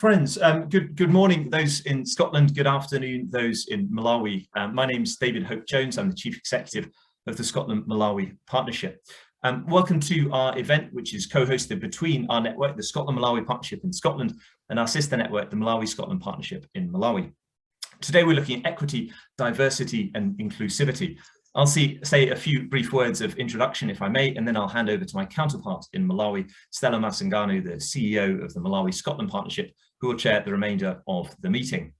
Friends, good morning, those in Scotland, good afternoon, those in Malawi. My name is David Hope-Jones, I'm the Chief Executive of the Scotland-Malawi Partnership. Welcome to our event, which is co-hosted between our network, the Scotland-Malawi Partnership in Scotland, and our sister network, the Malawi-Scotland Partnership in Malawi. Today we're looking at equity, diversity and inclusivity. I'll say a few brief words of introduction, if I may, and then I'll hand over to my counterpart in Malawi, Stella Masangano, the CEO of the Malawi-Scotland Partnership, who will chair the remainder of the meeting.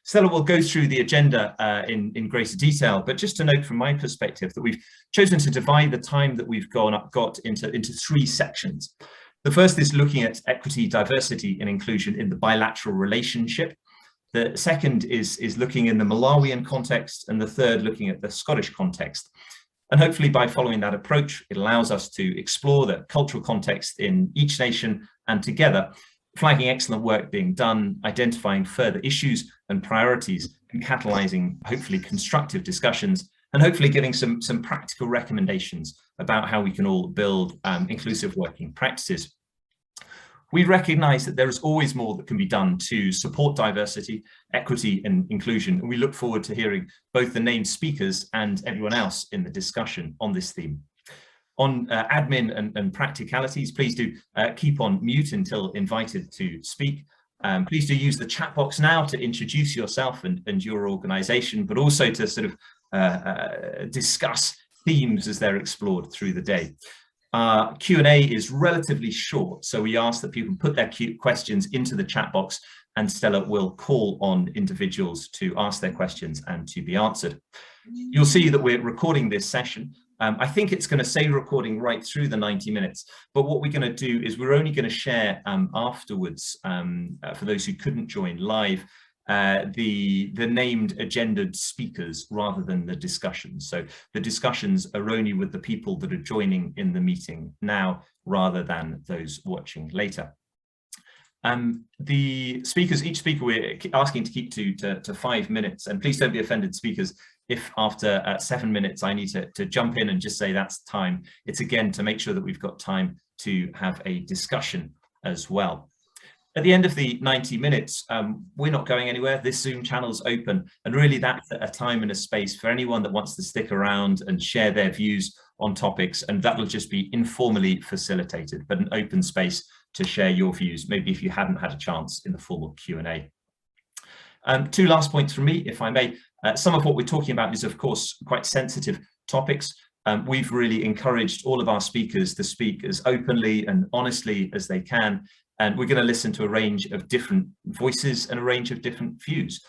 Stella will go through the agenda in greater detail, but just to note from my perspective that we've chosen to divide the time that we've got into three sections. The first is looking at equity, diversity and inclusion in the bilateral relationship. The second is looking in the Malawian context, and the third looking at the Scottish context. And hopefully by following that approach, it allows us to explore the cultural context in each nation and together, flagging excellent work being done, identifying further issues and priorities, and catalyzing hopefully constructive discussions, and hopefully giving some practical recommendations about how we can all build inclusive working practices. We recognise that there is always more that can be done to support diversity, equity and inclusion, and we look forward to hearing both the named speakers and everyone else in the discussion on this theme. On admin and practicalities, please do keep on mute until invited to speak. Please do use the chat box now to introduce yourself and your organisation, but also to sort of discuss themes as they're explored through the day. Q&A is relatively short, so we ask that people put their questions into the chat box and Stella will call on individuals to ask their questions and to be answered. You'll see that we're recording this session. I think it's going to say recording right through the 90 minutes, but what we're going to do is we're only going to share afterwards, for those who couldn't join live, the named agendaed speakers rather than the discussions. So the discussions are only with the people that are joining in the meeting now rather than those watching later. The speakers, each speaker we're asking to keep to 5 minutes, and please don't be offended speakers if after 7 minutes I need to jump in and just say that's time. It's again to make sure that we've got time to have a discussion as well. At the end of the 90 minutes, we're not going anywhere. This Zoom channel's open, and really that's a time and a space for anyone that wants to stick around and share their views on topics, and that will just be informally facilitated, but an open space to share your views, maybe if you hadn't had a chance in the formal Q&A. Two last points from me, if I may. Some of what we're talking about is, of course, quite sensitive topics. We've really encouraged all of our speakers to speak as openly and honestly as they can, and we're going to listen to a range of different voices and a range of different views.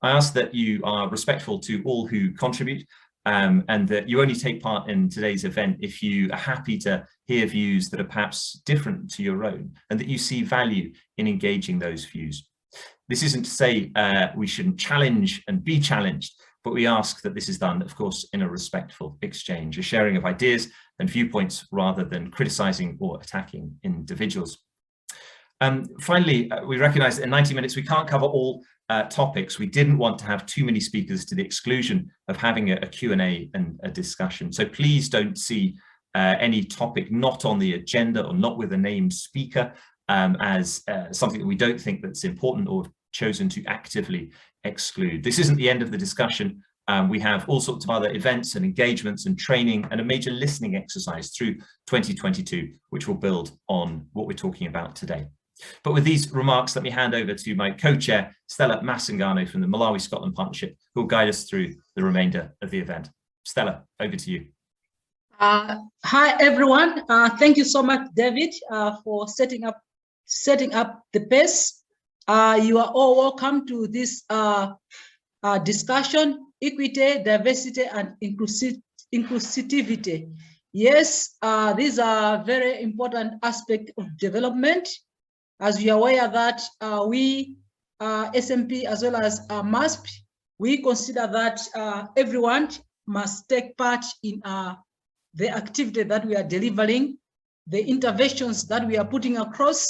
I ask that you are respectful to all who contribute, and that you only take part in today's event if you are happy to hear views that are perhaps different to your own, and that you see value in engaging those views. This isn't to say we shouldn't challenge and be challenged, but we ask that this is done, of course, in a respectful exchange, a sharing of ideas and viewpoints rather than criticising or attacking individuals. Finally, we recognise that in 90 minutes we can't cover all topics. We didn't want to have too many speakers to the exclusion of having a Q&A and a discussion. So please don't see any topic not on the agenda or not with a named speaker as something that we don't think that's important or chosen to actively exclude. This isn't the end of the discussion. We have all sorts of other events and engagements and training and a major listening exercise through 2022, which will build on what we're talking about today. But with these remarks, let me hand over to my co-chair, Stella Masangano from the Malawi-Scotland Partnership, who will guide us through the remainder of the event. Stella, over to you. Hi, everyone. Thank you so much, David, for setting up the pace. You are all welcome to this discussion, equity, diversity, and inclusivity. Yes, these are very important aspects of development. As we are aware that we, SMP as well as MaSP, we consider that everyone must take part in the activity that we are delivering. The interventions that we are putting across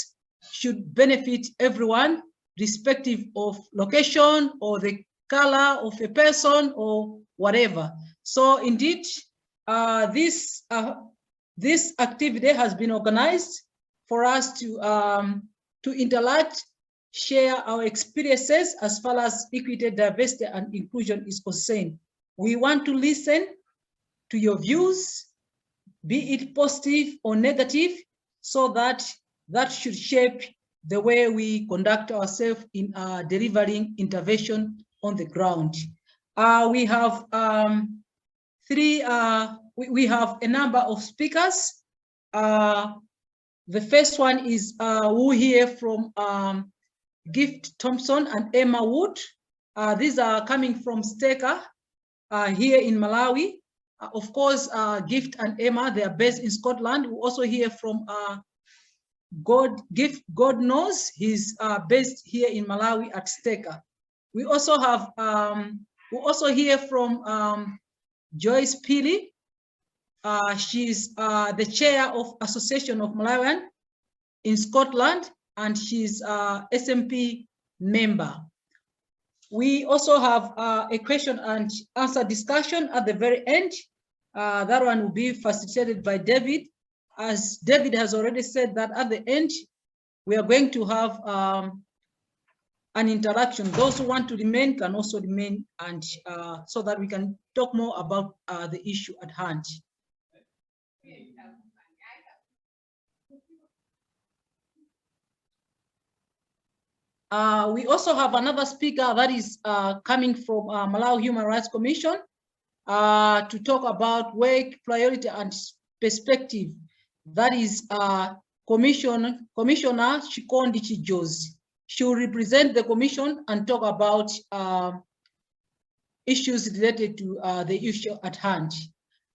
should benefit everyone, respective of location or the color of a person or whatever. So indeed, this activity has been organized for us to interact share our experiences as far as equity, diversity, and inclusion is concerned. We want to listen to your views, be it positive or negative, so that should shape the way we conduct ourselves in delivering intervention on the ground. We have we have a number of speakers. The first one is who hear from Gift Thompson and Emma Wood. These are coming from STEKA here in Malawi. Of course, Gift and Emma, they are based in Scotland. We also hear from Godknows. He's based here in Malawi at STEKA. We also have we also hear from Joyce Phiri. She's the chair of Association of Malawians in Scotland, and she's SMP member. We also have a question and answer discussion at the very end. That one will be facilitated by David. As David has already said, that at the end, we are going to have an interaction. Those who want to remain can also remain, and so that we can talk more about the issue at hand. We also have another speaker that is coming from Malawi Human Rights Commission to talk about work, priority, and perspective. That is Commissioner Chokondi Chijozi. She will represent the Commission and talk about issues related to the issue at hand.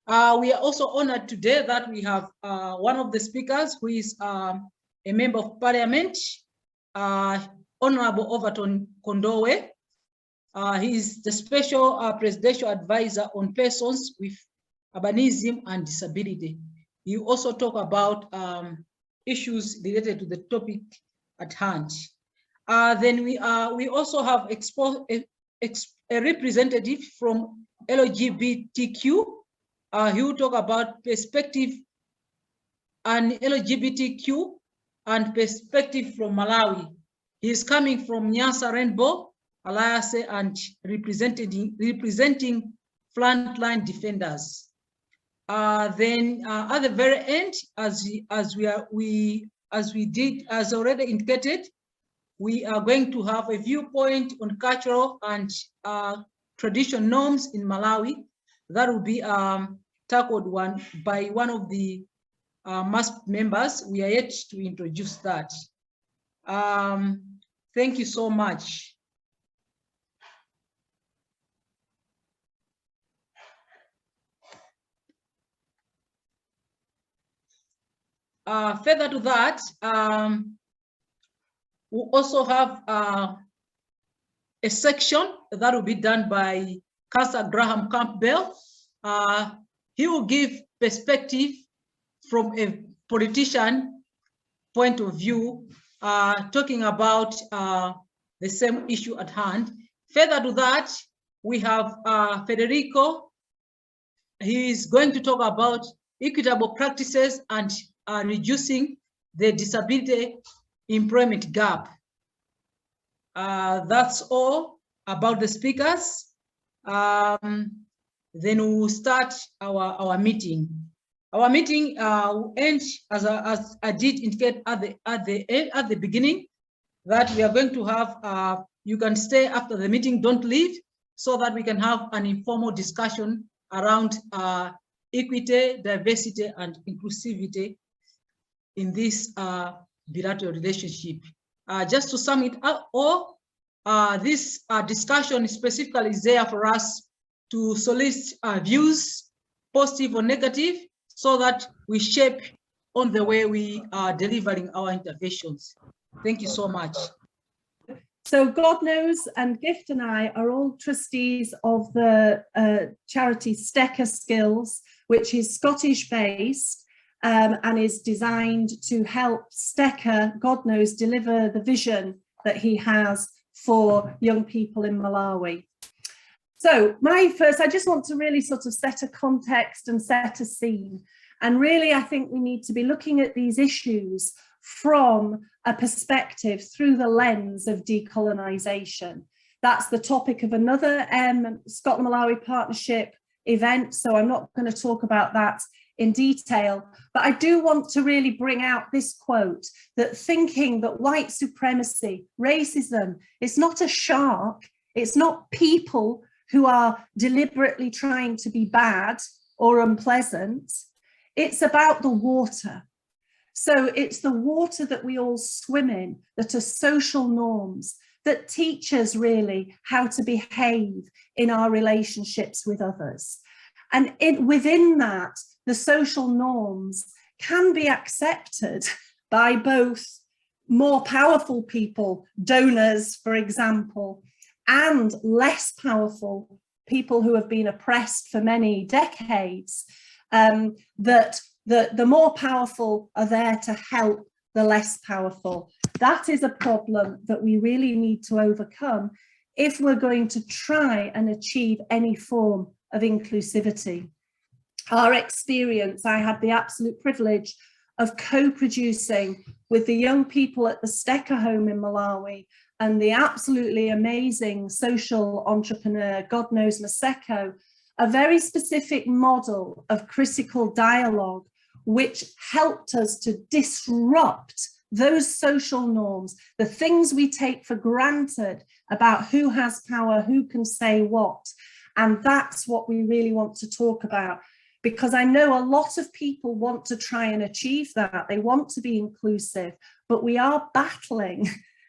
We are also honored today that we have one of the speakers who is a member of Parliament, Honorable Overton Kondowe. He is the Special Presidential Advisor on Persons with Urbanism and Disability. He also talk about issues related to the topic at hand. Then we also have a representative from LGBTQ. He will talk about perspective and LGBTQ and perspective from Malawi. He is coming from Nyasa Rainbow Alliance and representing frontline defenders. Then at the very end, as already indicated, we are going to have a viewpoint on cultural and traditional norms in Malawi. That will be tackled by one of the MaSP members. We are yet to introduce that. Thank you so much. Further to that, we also have a section that will be done by Councillor Graham Campbell. He will give perspective from a politician point of view, talking about the same issue at hand. Further to that, we have Federico. He is going to talk about equitable practices and reducing the disability employment gap. That's all about the speakers. Then we will start our meeting. Our meeting will end, as I did indicate at the beginning, that we are going to have, you can stay after the meeting, don't leave, so that we can have an informal discussion around equity, diversity, and inclusivity in this bilateral relationship. Just to sum it up all, this discussion specifically is there for us to solicit views, positive or negative, so that we shape on the way we are delivering our interventions. Thank you so much. So Godknows and Gift and I are all trustees of the charity StekaSkills, which is Scottish based and is designed to help STEKA, Godknows, deliver the vision that he has for young people in Malawi. So I just want to really sort of set a context and set a scene. And really, I think we need to be looking at these issues from a perspective through the lens of decolonisation. That's the topic of another Scotland-Malawi partnership event, so I'm not going to talk about that in detail, but I do want to really bring out this quote, that thinking that white supremacy, racism, is not a shark, it's not people who are deliberately trying to be bad or unpleasant, it's about the water. So it's the water that we all swim in, that are social norms, that teach us really how to behave in our relationships with others. And within that, the social norms can be accepted by both more powerful people, donors, for example, and less powerful people who have been oppressed for many decades, that the more powerful are there to help the less powerful. That is a problem that we really need to overcome if we're going to try and achieve any form of inclusivity. Our experience, I had the absolute privilege of co-producing with the young people at the STEKA home in Malawi and the absolutely amazing social entrepreneur, Godknows Maseko, a very specific model of critical dialogue, which helped us to disrupt those social norms, the things we take for granted about who has power, who can say what. And that's what we really want to talk about, because I know a lot of people want to try and achieve that. They want to be inclusive, but we are battling,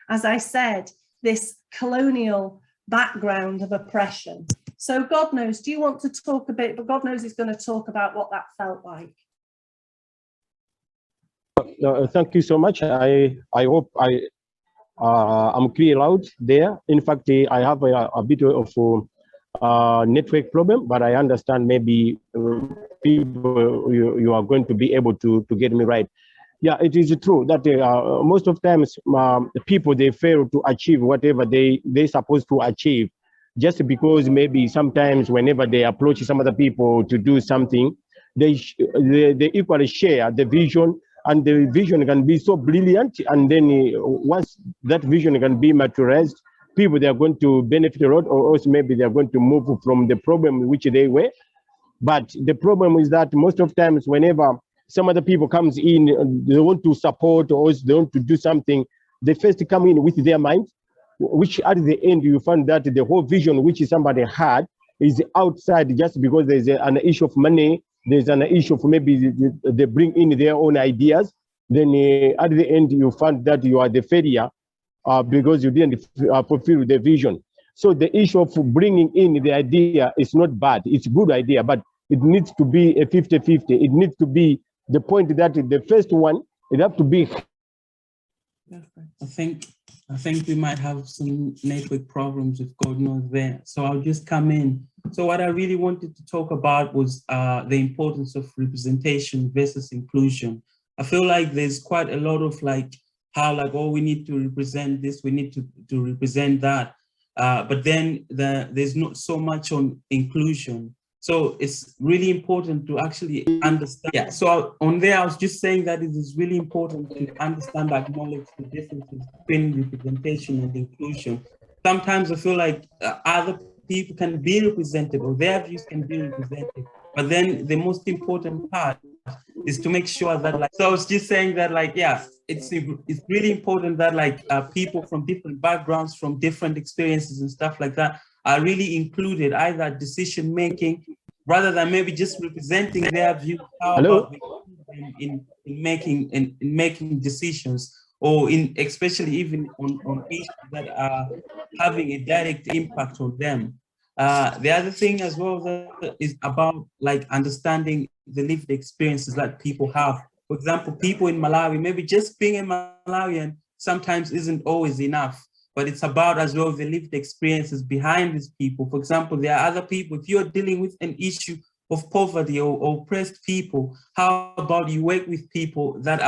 as I said, this colonial background of oppression. So Godknows, do you want to talk a bit? But Godknows is going to talk about what that felt like. Thank you so much. I hope I'm clear out there. In fact, I have a bit of network problem, but I understand maybe people you are going to be able to get me right. Yeah, it is true that most of times people, they fail to achieve whatever they're supposed to achieve, just because maybe sometimes whenever they approach some other people to do something, they equally share the vision, and the vision can be so brilliant, and then once that vision can be materialized, people, they are going to benefit a lot, or else maybe they are going to move from the problem in which they were. But the problem is that most of times whenever some other people comes in, they want to support or else they want to do something, they first come in with their mind, which at the end you find that the whole vision which somebody had is outside, just because there's an issue of money, there's an issue of maybe they bring in their own ideas, then at the end you find that you are the failure because you didn't fulfill the vision. So the issue of bringing in the idea is not bad, it's a good idea, but it needs to be a 50-50. It needs to be the point that the first one, it have to be. I think we might have some network problems with Godknows there. So I'll just come in. So what I really wanted to talk about was the importance of representation versus inclusion. I feel like there's quite a lot of how oh, we need to represent this, we need to represent that. But then there's not so much on inclusion. So it's really important to actually understand. Yeah, so on there, I was just saying that it is really important to understand, acknowledge the differences between representation and inclusion. Sometimes I feel like other people can be represented or their views can be represented, but then the most important part is to make sure that so I was just saying that yeah, it's really important that people from different backgrounds, from different experiences and stuff like that are really included, either decision making, rather than maybe just representing their view. How about in making decisions, or especially even on issues that are having a direct impact on them. The other thing as well that is about understanding the lived experiences that people have. For example, people in Malawi, maybe just being a Malawian sometimes isn't always enough, but it's about as well the lived experiences behind these people. For example, there are other people, if you're dealing with an issue of poverty or oppressed people, how about you work with people that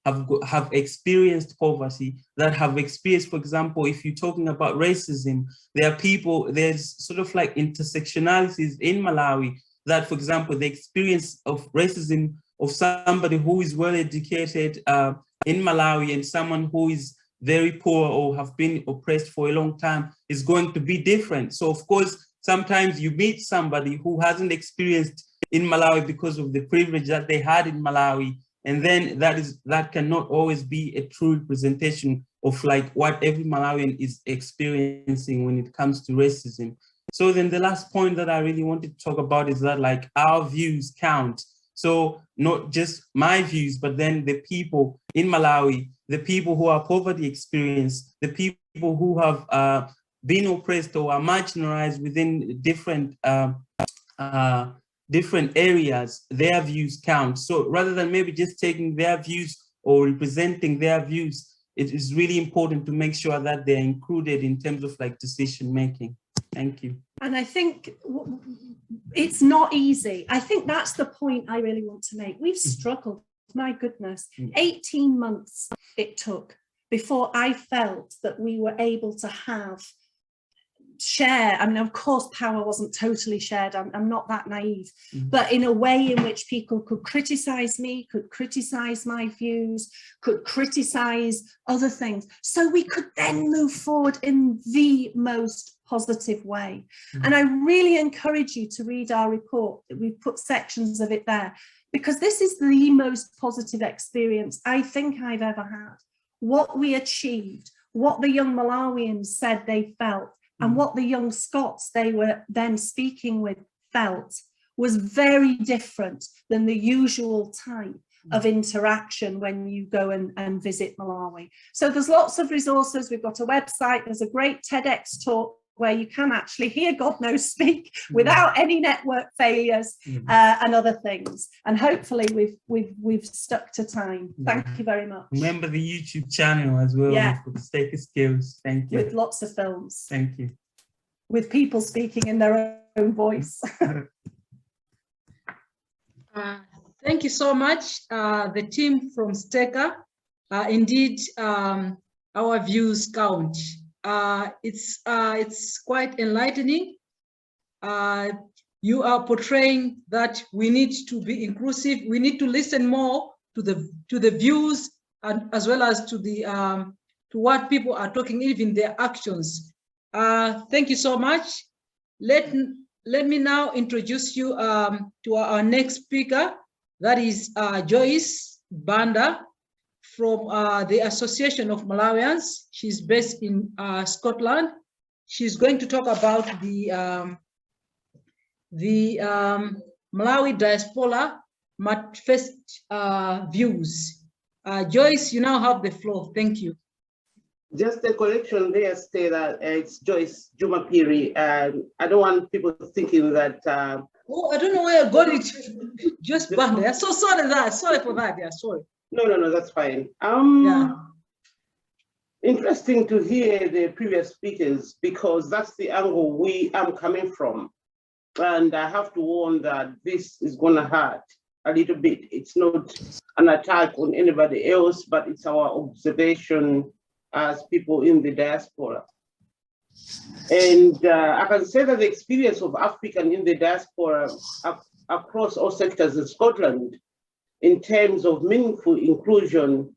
have experienced poverty, that have experienced, for example, if you're talking about racism, there are people, there's sort of intersectionalities in Malawi that, for example, the experience of racism of somebody who is well educated in Malawi and someone who is very poor or have been oppressed for a long time is going to be different. So of course, sometimes you meet somebody who hasn't experienced in Malawi because of the privilege that they had in Malawi, and then that cannot always be a true representation of like what every Malawian is experiencing when it comes to racism. So then the last point that I really wanted to talk about is that like our views count. So not just my views, but then the people in Malawi, the people who are poverty experienced, the people who have been oppressed or are marginalized within different areas, their views count. So rather than maybe just taking their views or representing their views, it is really important to make sure that they're included in terms of like decision making. Thank you. And I think it's not easy. I think that's the point I really want to make. We've struggled, my goodness, 18 months it took before I felt that we were able to share. I mean, of course, power wasn't totally shared. I'm not that naive, but in a way in which people could criticize me, could criticize my views, could criticize other things. So we could then move forward in the most positive way. And I really encourage you to read our report. We've put sections of it there, because this is the most positive experience I think I've ever had. What we achieved, what the young Malawians said they felt, and what the young Scots they were then speaking with felt was very different than the usual type of interaction when you go and visit Malawi. So there's lots of resources. We've got a website. There's a great TEDx talk where you can actually hear Godknows speak without any network failures and other things. And hopefully we've stuck to time. Thank you very much. Remember the YouTube channel as well for the StekaSkills. Thank you. With lots of films. Thank you. With people speaking in their own voice. Thank you so much, the team from STEKA. Indeed, our views count. It's quite enlightening. You are portraying that we need to be inclusive. We need to listen more to the views, and as well as to the to what people are talking, even their actions. Thank you so much. Let me now introduce you to our next speaker. That is Joyce Banda from the Association of Malawians. She's based in Scotland. She's going to talk about the Malawi Diaspora manifest views. Joyce, you now have the floor. Thank you. Just a correction there, Stella. It's Joyce Phiri. I don't want people thinking that. Oh, I don't know where I got it. Just Banda. I'm so sorry for that. Yeah, sorry. No, that's fine. Interesting to hear the previous speakers, because that's the angle I'm coming from. And I have to warn that this is going to hurt a little bit. It's not an attack on anybody else, but it's our observation as people in the diaspora. And I can say that the experience of African in the diaspora across all sectors in Scotland in terms of meaningful inclusion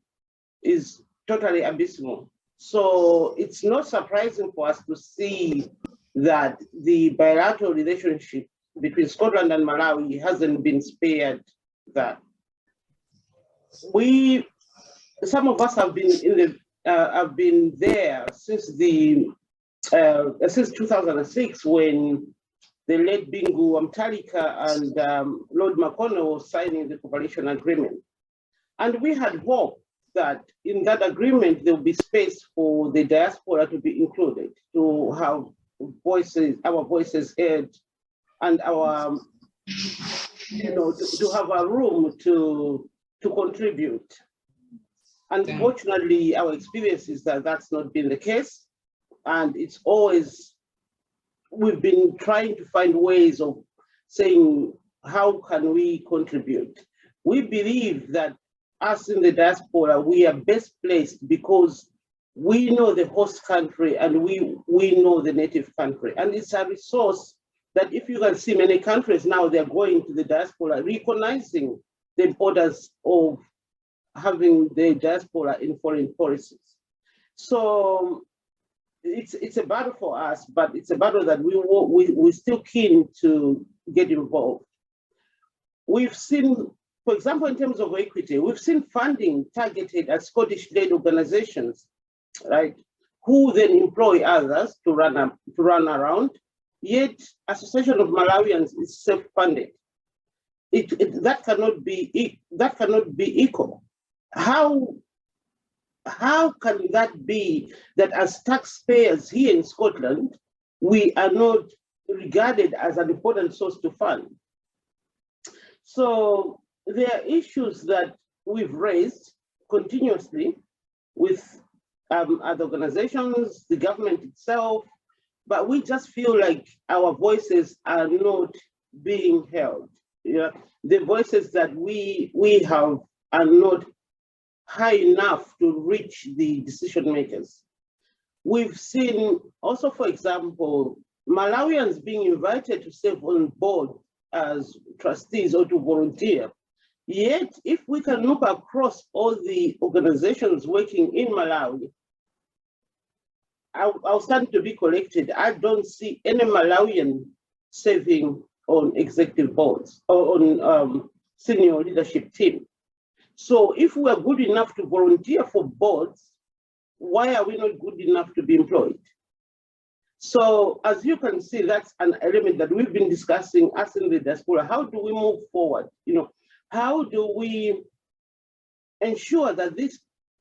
is totally abysmal. So it's not surprising for us to see that the bilateral relationship between Scotland and Malawi hasn't been spared that. Some of us have been there since 2006, when the late Bingu Mtalika and Lord Makono were signing the cooperation agreement. And we had hoped that in that agreement, there will be space for the diaspora to be included, to have our voices heard, and our, to have a room to contribute. Unfortunately, our experience is that that's not been the case. And it's always, we've been trying to find ways of saying, how can we contribute? We believe that us in the diaspora, we are best placed because we know the host country and we know the native country. And it's a resource that, if you can see, many countries now, they're going to the diaspora, recognizing the importance of having the diaspora in foreign policies. So it's a battle for us, but it's a battle that we're still keen to get involved. We've seen, for example, in terms of equity, we've seen funding targeted at Scottish-led organizations, right, who then employ others to run around. Yet, Association of Malawians is self-funded. That cannot be equal. How can that be that as taxpayers here in Scotland, we are not regarded as an important source to fund? So there are issues that we've raised continuously with other organizations, the government itself, but we just feel like our voices are not being held. Yeah, the voices that we have are not high enough to reach the decision makers. We've seen also, for example, Malawians being invited to serve on board as trustees or to volunteer. Yet, if we can look across all the organizations working in Malawi, I'll stand to be corrected. I don't see any Malawian serving on executive boards or on senior leadership team. So if we are good enough to volunteer for boards, why are we not good enough to be employed? So as you can see, that's an element that we've been discussing us in the diaspora. How do we move forward? You know, how do we ensure that this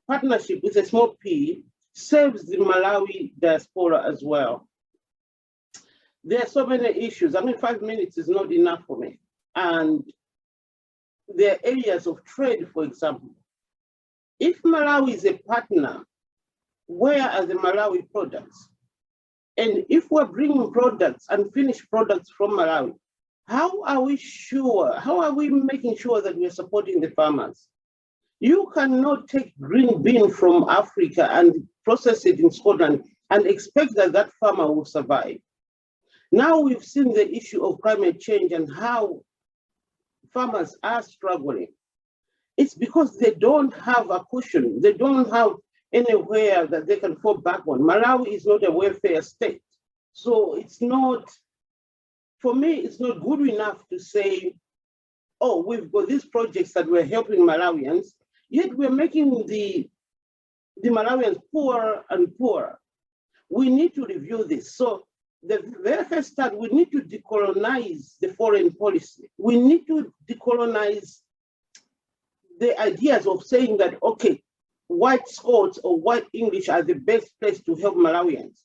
partnership with a small p serves the Malawi diaspora as well? There are so many issues. I mean, 5 minutes is not enough for me. And there are areas of trade, for example. If Malawi is a partner, where are the Malawi products? And if we're bringing products and finished products from Malawi, how are we making sure that we're supporting the farmers? You cannot take green bean from Africa and process it in Scotland and expect that that farmer will survive. Now we've seen the issue of climate change and how farmers are struggling. It's because they don't have a cushion. They don't have anywhere that they can fall back on. Malawi is not a welfare state. So it's not, for me, it's not good enough to say, oh, we've got these projects that we're helping Malawians, yet we're making the Malawians poorer and poorer. We need to review this. So the very first start, we need to decolonize the foreign policy. We need to decolonize the ideas of saying that, okay, white Scots or white English are the best place to help Malawians.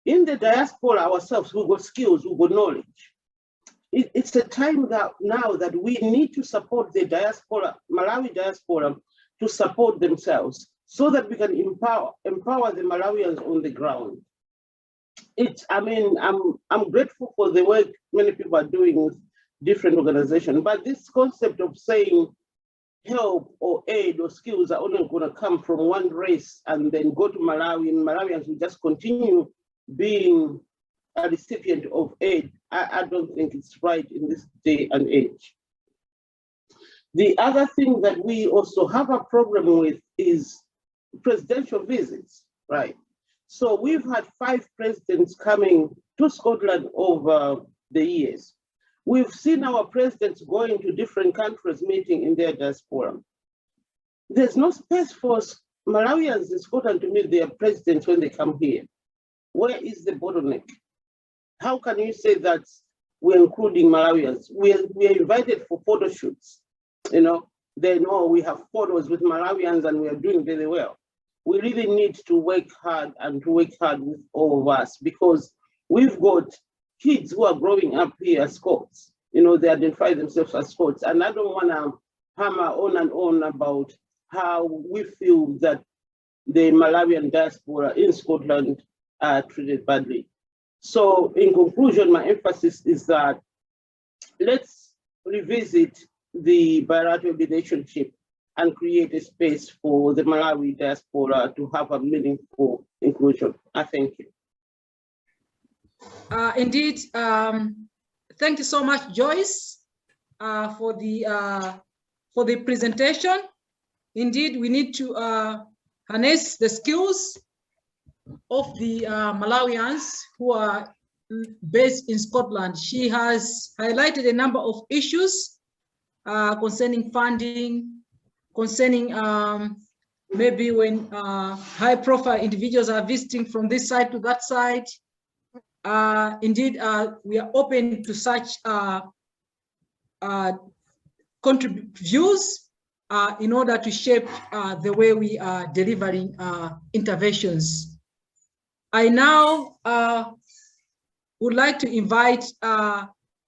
In the diaspora ourselves, we've got skills, we've got knowledge. It's a time that now that we need to support the diaspora, Malawi diaspora, to support themselves so that we can empower the Malawians on the ground. I'm grateful for the work many people are doing with different organizations, but this concept of saying help or aid or skills are only going to come from one race and then go to Malawi, and Malawians will just continue being a recipient of aid, I don't think it's right in this day and age. The other thing that we also have a problem with is presidential visits, right? So we've had 5 presidents coming to Scotland over the years. We've seen our presidents going to different countries, meeting in their diaspora. There's no space for Malawians in Scotland to meet their presidents when they come here. Where is the bottleneck? How can you say that we're including Malawians? We're invited for photo shoots. You know, they know we have photos with Malawians and we are doing very well. We really need to work hard and to work hard with all of us, because we've got kids who are growing up here as Scots. You know, they identify themselves as Scots. And I don't want to hammer on and on about how we feel that the Malawian diaspora in Scotland are treated badly. So in conclusion, my emphasis is that let's revisit the bilateral relationship and create a space for the Malawi diaspora to have a meaningful inclusion. I thank you. Indeed, thank you so much, Joyce, for for the presentation. Indeed, we need to harness the skills of the Malawians who are based in Scotland. She has highlighted a number of issues concerning funding, concerning maybe when high-profile individuals are visiting from this side to that side. Indeed, we are open to such views in order to shape the way we are delivering interventions. I now would like to invite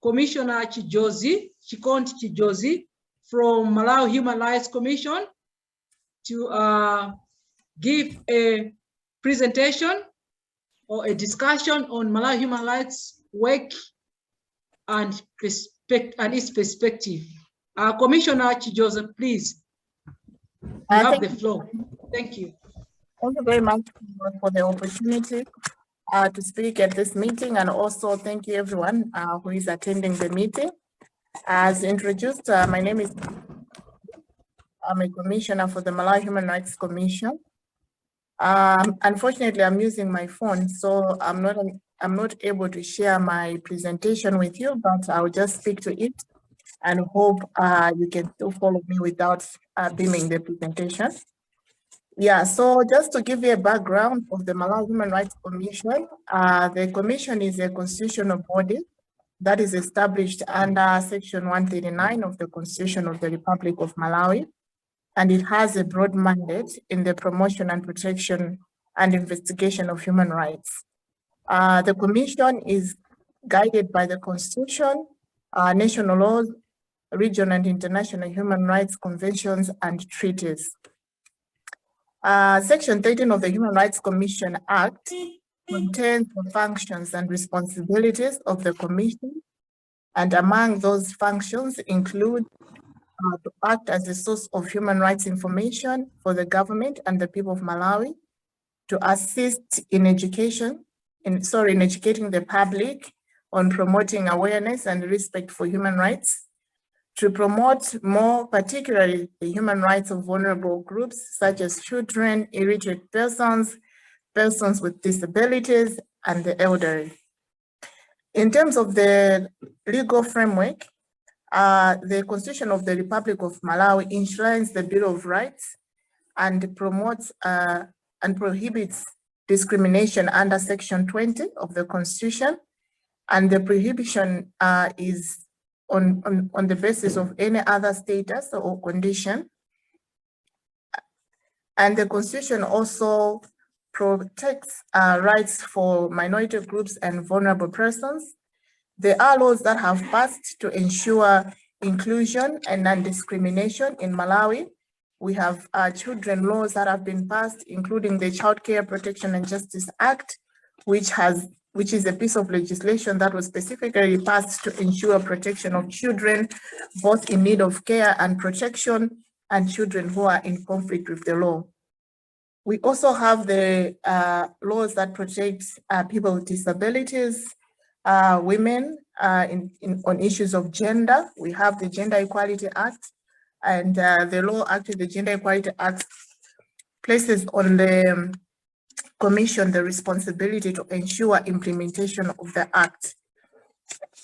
Commissioner Chijozi, Chokondi Chijozi from Malawi Human Rights Commission to give a presentation or a discussion on Malawi human rights work and its perspective. Commissioner Chijozi, please, you have the floor. Thank you. Thank you very much for the opportunity to speak at this meeting, and also thank you everyone who is attending the meeting. As introduced, my name is, I'm a commissioner for the Malawi Human Rights Commission. Unfortunately, I'm using my phone, so I'm not able to share my presentation with you, but I'll just speak to it and hope you can still follow me without beaming the presentation. Yeah, so just to give you a background of the Malawi Human Rights Commission, the Commission is a constitutional body that is established under Section 139 of the Constitution of the Republic of Malawi, and it has a broad mandate in the promotion and protection and investigation of human rights. The Commission is guided by the Constitution, national laws, regional and international human rights conventions and treaties. Section 13 of the Human Rights Commission Act contains the functions and responsibilities of the Commission, and among those functions include to act as a source of human rights information for the government and the people of Malawi, to assist in educating the public on promoting awareness and respect for human rights, to promote more particularly the human rights of vulnerable groups such as children, illiterate persons, persons with disabilities, and the elderly. In terms of the legal framework, the Constitution of the Republic of Malawi enshrines the Bill of Rights and promotes and prohibits discrimination under Section 20 of the Constitution, and the prohibition is on the basis of any other status or condition. And the Constitution also protects rights for minority groups and vulnerable persons. There are laws that have passed to ensure inclusion and non-discrimination in Malawi. We have children laws that have been passed, including the Child Care Protection and Justice Act, which is a piece of legislation that was specifically passed to ensure protection of children, both in need of care and protection, and children who are in conflict with the law. We also have the laws that protect people with disabilities, women on issues of gender. We have the Gender Equality Act, and the law, actually the Gender Equality Act places on the Commission the responsibility to ensure implementation of the Act.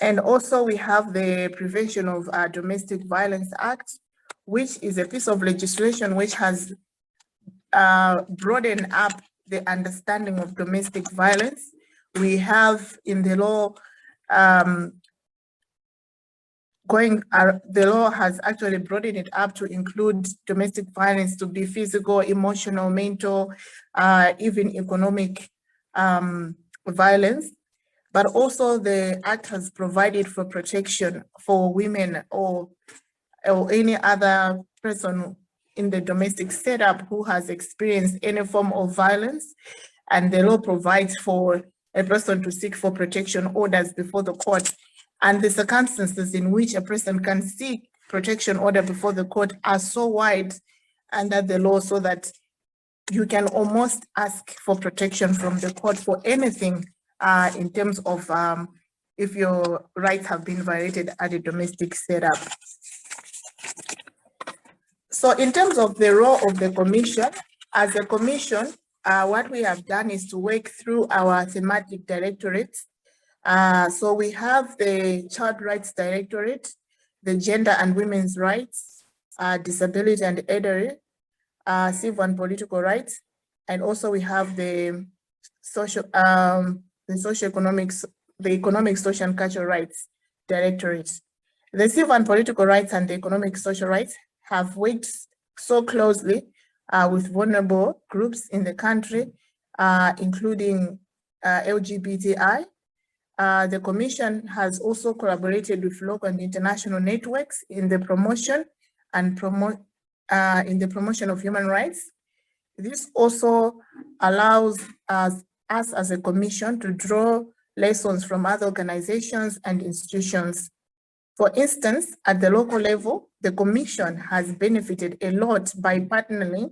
And also we have the Prevention of Domestic Violence Act, which is a piece of legislation which has broadened up the understanding of domestic violence. We have in the law, the law has actually broadened it up to include domestic violence to be physical, emotional, mental, even economic violence. But also the Act has provided for protection for women or any other person in the domestic setup who has experienced any form of violence. And the law provides for a person to seek for protection orders before the court. And the circumstances in which a person can seek protection order before the court are so wide under the law, so that you can almost ask for protection from the court for anything in terms of if your rights have been violated at a domestic setup. So in terms of the role of the Commission, as a Commission, what we have done is to work through our thematic directorates. So we have the Child Rights Directorate, the Gender and Women's Rights, Disability and Elderly, Civil and Political Rights, and also we have the Economic, Social and Cultural Rights Directorate. The Civil and Political Rights and the Economic Social Rights have worked so closely with vulnerable groups in the country, including LGBTI. The Commission has also collaborated with local and international networks in the promotion of human rights. This also allows us as a Commission to draw lessons from other organizations and institutions. For instance, at the local level, the Commission has benefited a lot by partnering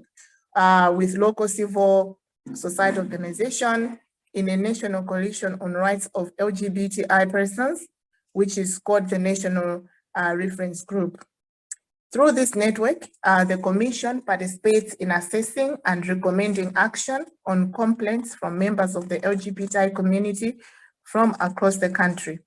with local civil society organizations in a national coalition on rights of LGBTI persons, which is called the National Reference Group. Through this network, the Commission participates in assessing and recommending action on complaints from members of the LGBTI community from across the country.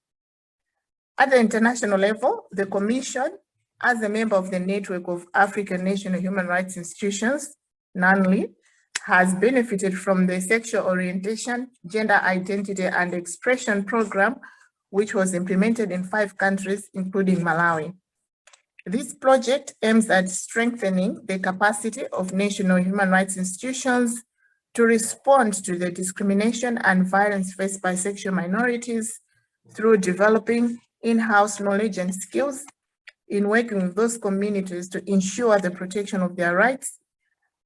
At the international level, the Commission, as a member of the network of African National Human Rights Institutions, NANLI, has benefited from the Sexual Orientation, Gender Identity and Expression Program, which was implemented in 5 countries, including Malawi. This project aims at strengthening the capacity of national human rights institutions to respond to the discrimination and violence faced by sexual minorities through developing in-house knowledge and skills in working with those communities to ensure the protection of their rights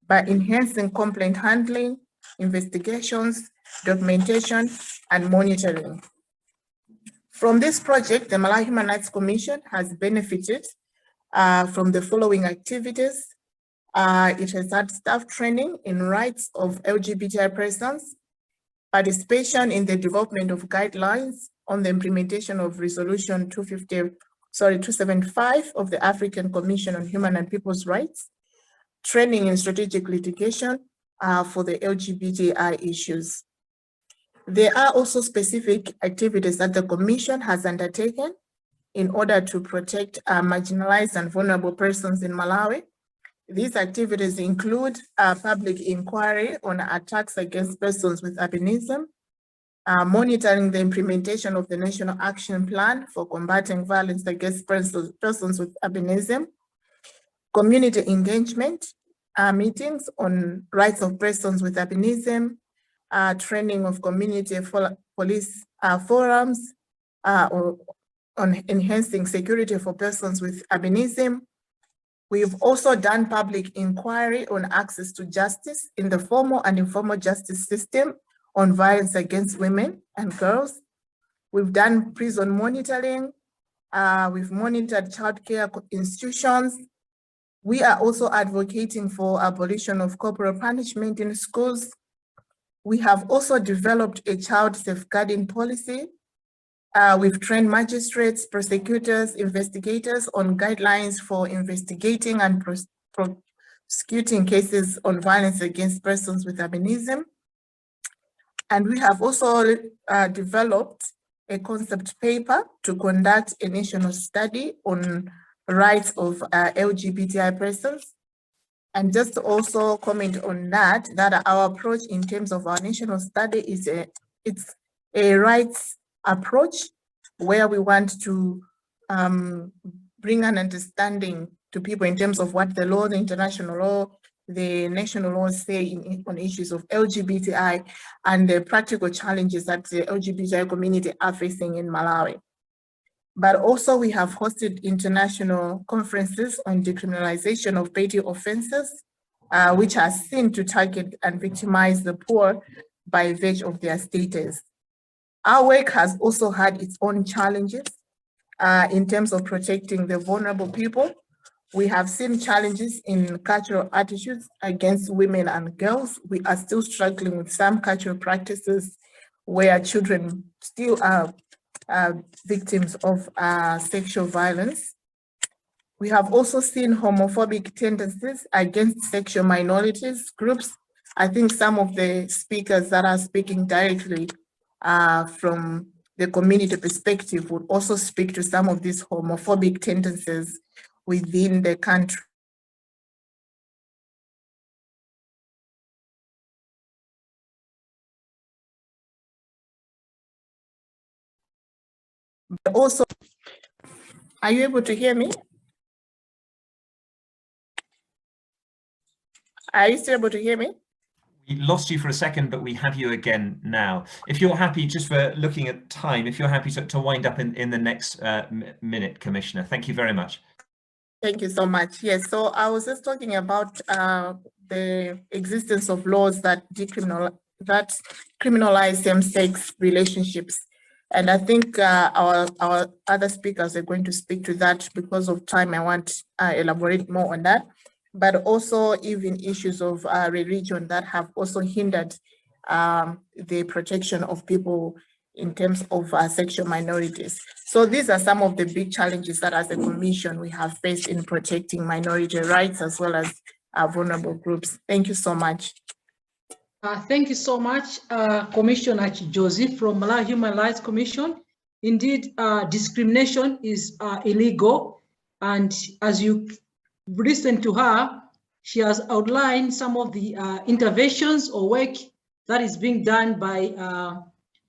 by enhancing complaint handling, investigations, documentation, and monitoring. From this project, the Malawi Human Rights Commission has benefited from the following activities. It has had staff training in rights of LGBTI persons, participation in the development of guidelines on the implementation of Resolution 275 of the African Commission on Human and People's Rights, training in strategic litigation for the LGBTI issues. There are also specific activities that the Commission has undertaken in order to protect marginalized and vulnerable persons in Malawi. These activities include public inquiry on attacks against persons with albinism, monitoring the implementation of the National Action Plan for combating violence against persons with albinism, community engagement, meetings on rights of persons with albinism, training of community police forums on enhancing security for persons with albinism. We've also done public inquiry on access to justice in the formal and informal justice system on violence against women and girls. We've done prison monitoring. We've monitored childcare institutions. We are also advocating for abolition of corporal punishment in schools. We have also developed a child safeguarding policy. We've trained magistrates, prosecutors, investigators on guidelines for investigating and prosecuting cases on violence against persons with albinism. And we have also developed a concept paper to conduct a national study on rights of LGBTI persons. And just to also comment on that our approach in terms of our national study is it's a rights approach where we want to bring an understanding to people in terms of what the law, the international law, the national laws say on issues of LGBTI and the practical challenges that the LGBTI community are facing in Malawi. But also we have hosted international conferences on decriminalization of petty offenses, which are seen to target and victimize the poor by virtue of their status. Our work has also had its own challenges in terms of protecting the vulnerable people. We have seen challenges in cultural attitudes against women and girls. We are still struggling with some cultural practices where children still are victims of sexual violence. We have also seen homophobic tendencies against sexual minorities groups. I think some of the speakers that are speaking directly from the community perspective would also speak to some of these homophobic tendencies within the country. But also, are you able to hear me? Are you still able to hear me? We lost you for a second, but we have you again now. If you're happy, just for looking at time, if you're happy to wind up in the next minute, Commissioner. Thank you very much. Thank you so much. Yes, so I was just talking about the existence of laws that criminalize same-sex relationships. And I think our other speakers are going to speak to that. Because of time, I want to elaborate more on that. But also even issues of religion that have also hindered the protection of people in terms of sexual minorities. So these are some of the big challenges that as a commission we have faced in protecting minority rights as well as vulnerable groups. Thank you so much. Thank you so much, Commissioner Chijozi from Malawi Human Rights Commission. Indeed, discrimination is illegal. And as you listen to her, she has outlined some of the interventions or work that is being done by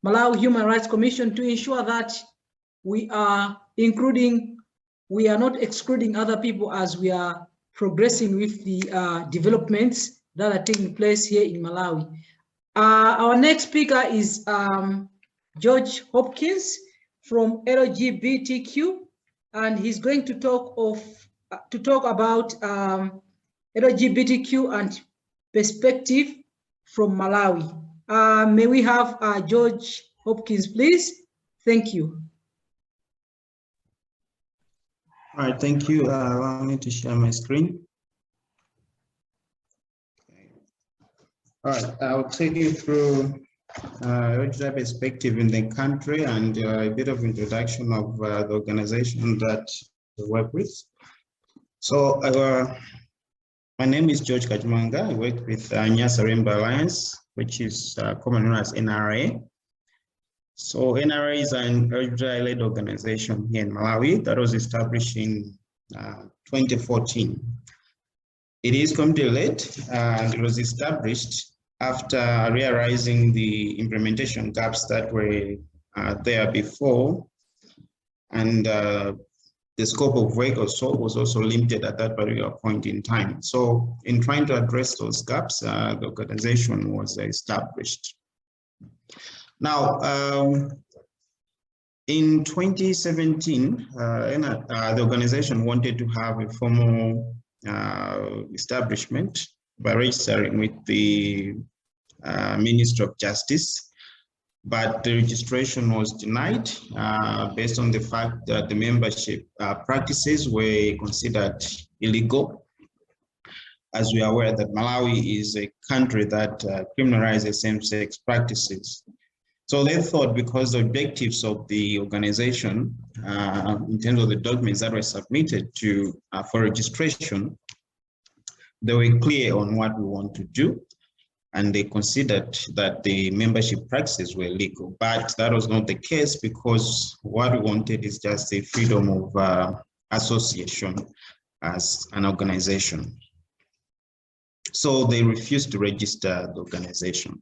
Malawi Human Rights Commission to ensure that we are not excluding other people as we are progressing with the developments that are taking place here in Malawi. Our next speaker is George Hopkins from LGBTQ, and he's going to talk about LGBTQ and perspective from Malawi. May we have George Hopkins, please? Thank you. All right, thank you. Allow me to share my screen. All right, I'll take you through LGBT perspective in the country and a bit of introduction of the organization that we work with. So my name is George Kajumanga. I work with Nyasa Rainbow Alliance, which is commonly known as NRA. So NRA is an LGBT-led organization here in Malawi that was established in 2014. It is community-led and it was established after realizing the implementation gaps that were there before, and the scope of work also was also limited at that particular point in time. So in trying to address those gaps, the organization was established. Now, in 2017, the organization wanted to have a formal establishment by registering with the Ministry of Justice, but the registration was denied based on the fact that the membership practices were considered illegal. As we are aware that Malawi is a country that criminalizes same-sex practices. So they thought, because the objectives of the organization in terms of the documents that were submitted to for registration, they were clear on what we want to do, and they considered that the membership practices were legal. But that was not the case, because what we wanted is just the freedom of association as an organization. So they refused to register the organization.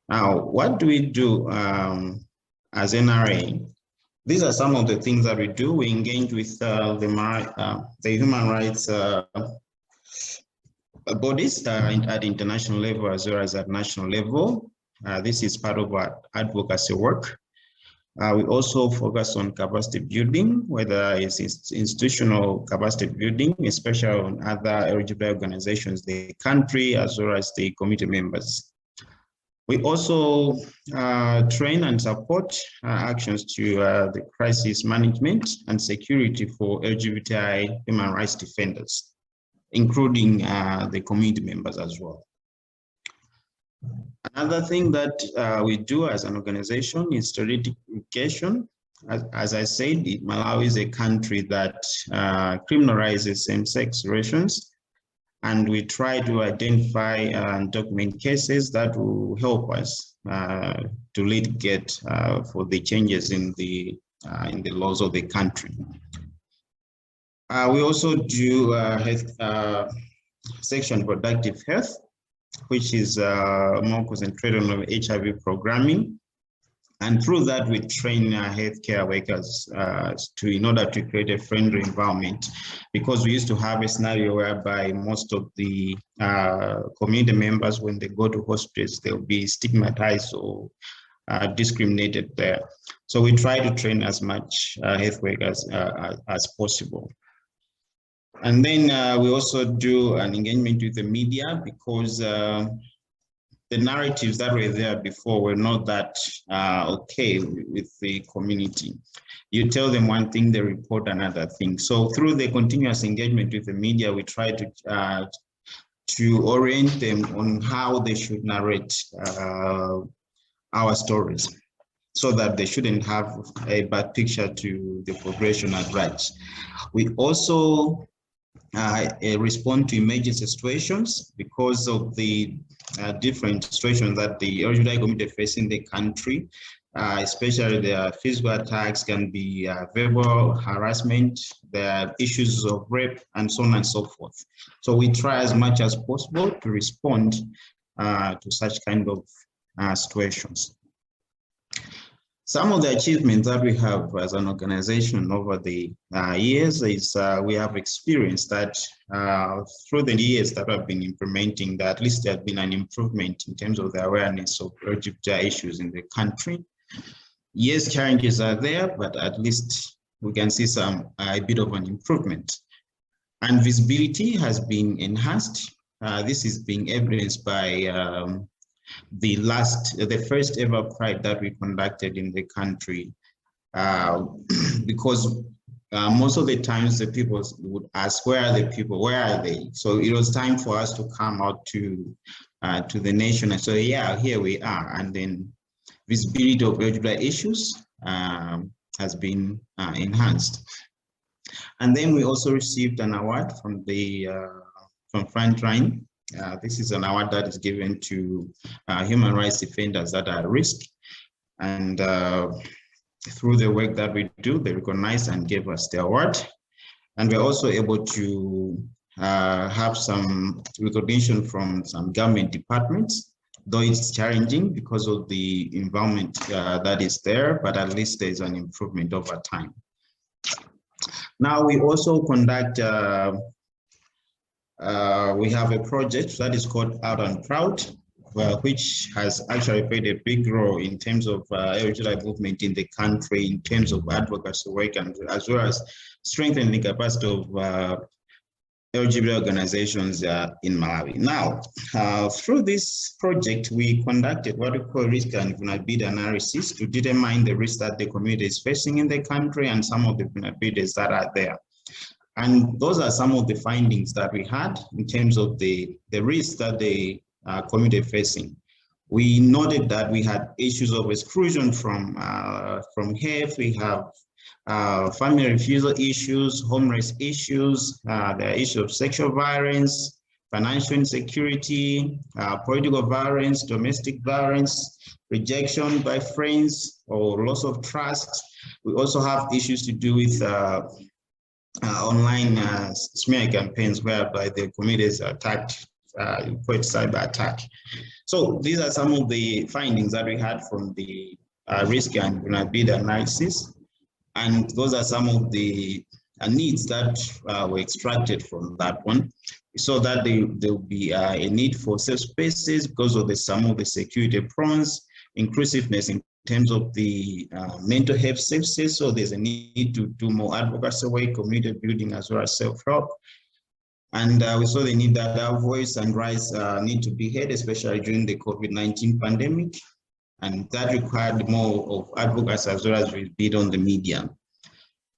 Now, what do we do as NRA? These are some of the things that we do. We engage with the human rights bodies at international level as well as at national level. This is part of our advocacy work. We also focus on capacity building, whether it's institutional capacity building, especially on other LGBT organizations, the country, as well as the community members. We also train and support actions to the crisis management and security for LGBTI human rights defenders, including the community members as well. Another thing that we do as an organization is strategic education. as I said, Malawi is a country that criminalizes same-sex relations, and we try to identify and document cases that will help us to litigate for the changes in the laws of the country. We also do health, section productive health, which is more concentrated on HIV programming. And through that, we train healthcare workers in order to create a friendly environment, because we used to have a scenario whereby most of the community members, when they go to hospitals, they'll be stigmatized or discriminated there. So we try to train as much health workers as possible. And then we also do an engagement with the media, because the narratives that were there before were not that okay with the community. You tell them one thing, they report another thing. So through the continuous engagement with the media, we try to orient them on how they should narrate our stories, so that they shouldn't have a bad picture to the population at large. We also respond to emergency situations because of the different situations that the LGBT community face in the country, especially the physical attacks, can be verbal harassment, there are issues of rape, and so on and so forth. So we try as much as possible to respond to such kind of situations. Some of the achievements that we have as an organization over the years is we have experienced that through the years that I've been implementing, that at least there has been an improvement in terms of the awareness of LGBT issues in the country. Yes, challenges are there, but at least we can see a bit of an improvement. And visibility has been enhanced. This is being evidenced by the first ever Pride that we conducted in the country, because most of the times the people would ask, where are the people, where are they? So it was time for us to come out to the nation and say, yeah, here we are. And then visibility of LGBT issues has been enhanced. And then we also received an award from the from Frontline. This is an award that is given to human rights defenders that are at risk. And through the work that we do, they recognized and gave us the award. And we're also able to have some recognition from some government departments, though it's challenging because of the environment that is there, but at least there's an improvement over time. Now we also conduct we have a project that is called Out and Proud, which has actually played a big role in terms of LGBT movement in the country, in terms of advocacy work, and as well as strengthening the capacity of LGBT organizations in Malawi. Now, through this project, we conducted what we call risk and vulnerability analysis to determine the risks that the community is facing in the country and some of the vulnerabilities that are there. And those are some of the findings that we had in terms of the risks that the community facing. We noted that we had issues of exclusion from health. We have family refusal issues, homeless issues, there are issues of sexual violence, financial insecurity, political violence, domestic violence, rejection by friends or loss of trust. We also have issues to do with online smear campaigns whereby the communities are attacked, quite cyber attack. So these are some of the findings that we had from the risk and vulnerability analysis. And those are some of the needs that were extracted from that one. So that there will be a need for safe spaces because of some of the security prawns, inclusiveness in terms of the mental health services. So there's a need to do more advocacy work, community building, as well as self-help. And we saw the need that our voice and rights need to be heard, especially during the COVID-19 pandemic. And that required more of advocacy as well as we did on the media.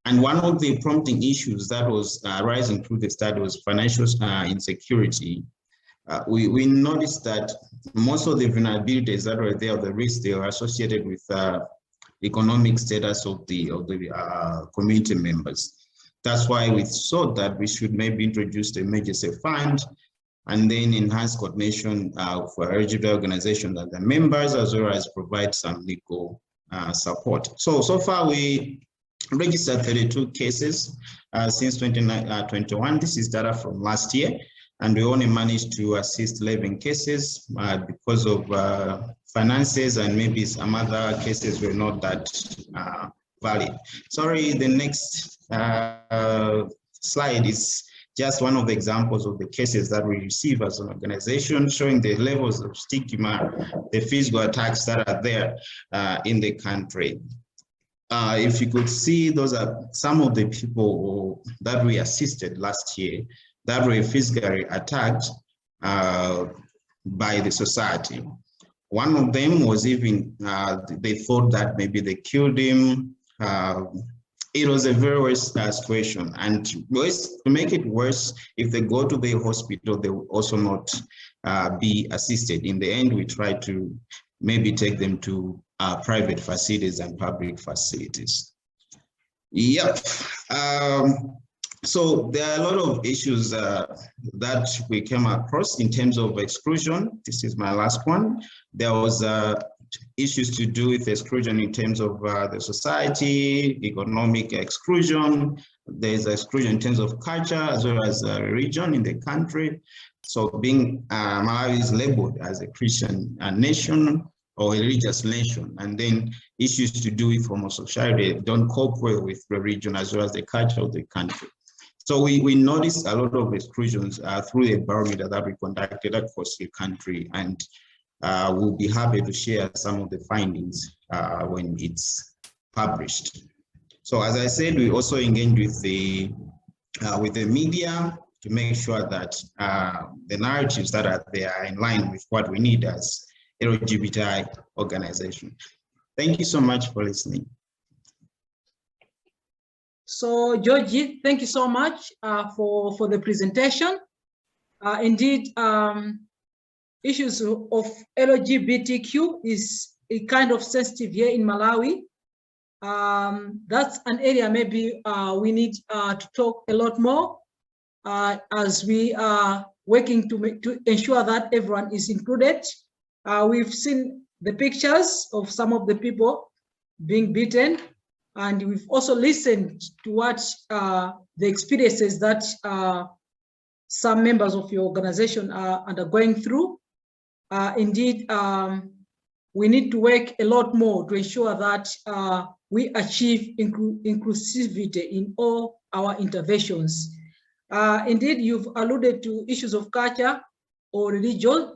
And one of the prompting issues that was rising through the study was financial insecurity. We noticed that most of the vulnerabilities that were there, the risks, they were associated with economic status of the community members. That's why we thought that we should maybe introduce the emergency fund and then enhance coordination for LGBT organizations and the members, as well as provide some legal support. So far we registered 32 cases since 2021. This is data from last year, and we only managed to assist 11 cases because of finances, and maybe some other cases were not that valid. Sorry, the next slide is just one of the examples of the cases that we receive as an organization, showing the levels of stigma, the physical attacks that are there in the country. If you could see, those are some of the people that we assisted last year that were physically attacked by the society. One of them was even, they thought that maybe they killed him. It was a very worse situation, and to make it worse, if they go to the hospital, they will also not be assisted. In the end, we try to maybe take them to private facilities and public facilities. Yep. So there are a lot of issues that we came across in terms of exclusion. This is my last one. There was issues to do with exclusion in terms of the society, economic exclusion. There's exclusion in terms of culture as well as region in the country. So being Malawi is labeled as a Christian nation or a religious nation, and then issues to do with homosexuality don't cope well with the region as well as the culture of the country. So we noticed a lot of exclusions through the barometer that we conducted across the country, and we'll be happy to share some of the findings when it's published. So as I said, we also engage with the media to make sure that the narratives that are there are in line with what we need as LGBTI organization. Thank you so much for listening. So Georgie, thank you so much for the presentation. Indeed, issues of LGBTQ is a kind of sensitive here in Malawi. That's an area maybe we need to talk a lot more as we are working to ensure that everyone is included. We've seen the pictures of some of the people being beaten, and we've also listened to what the experiences that some members of your organization are undergoing through. Indeed, we need to work a lot more to ensure that we achieve inclusivity in all our interventions. Indeed, you've alluded to issues of culture or religion.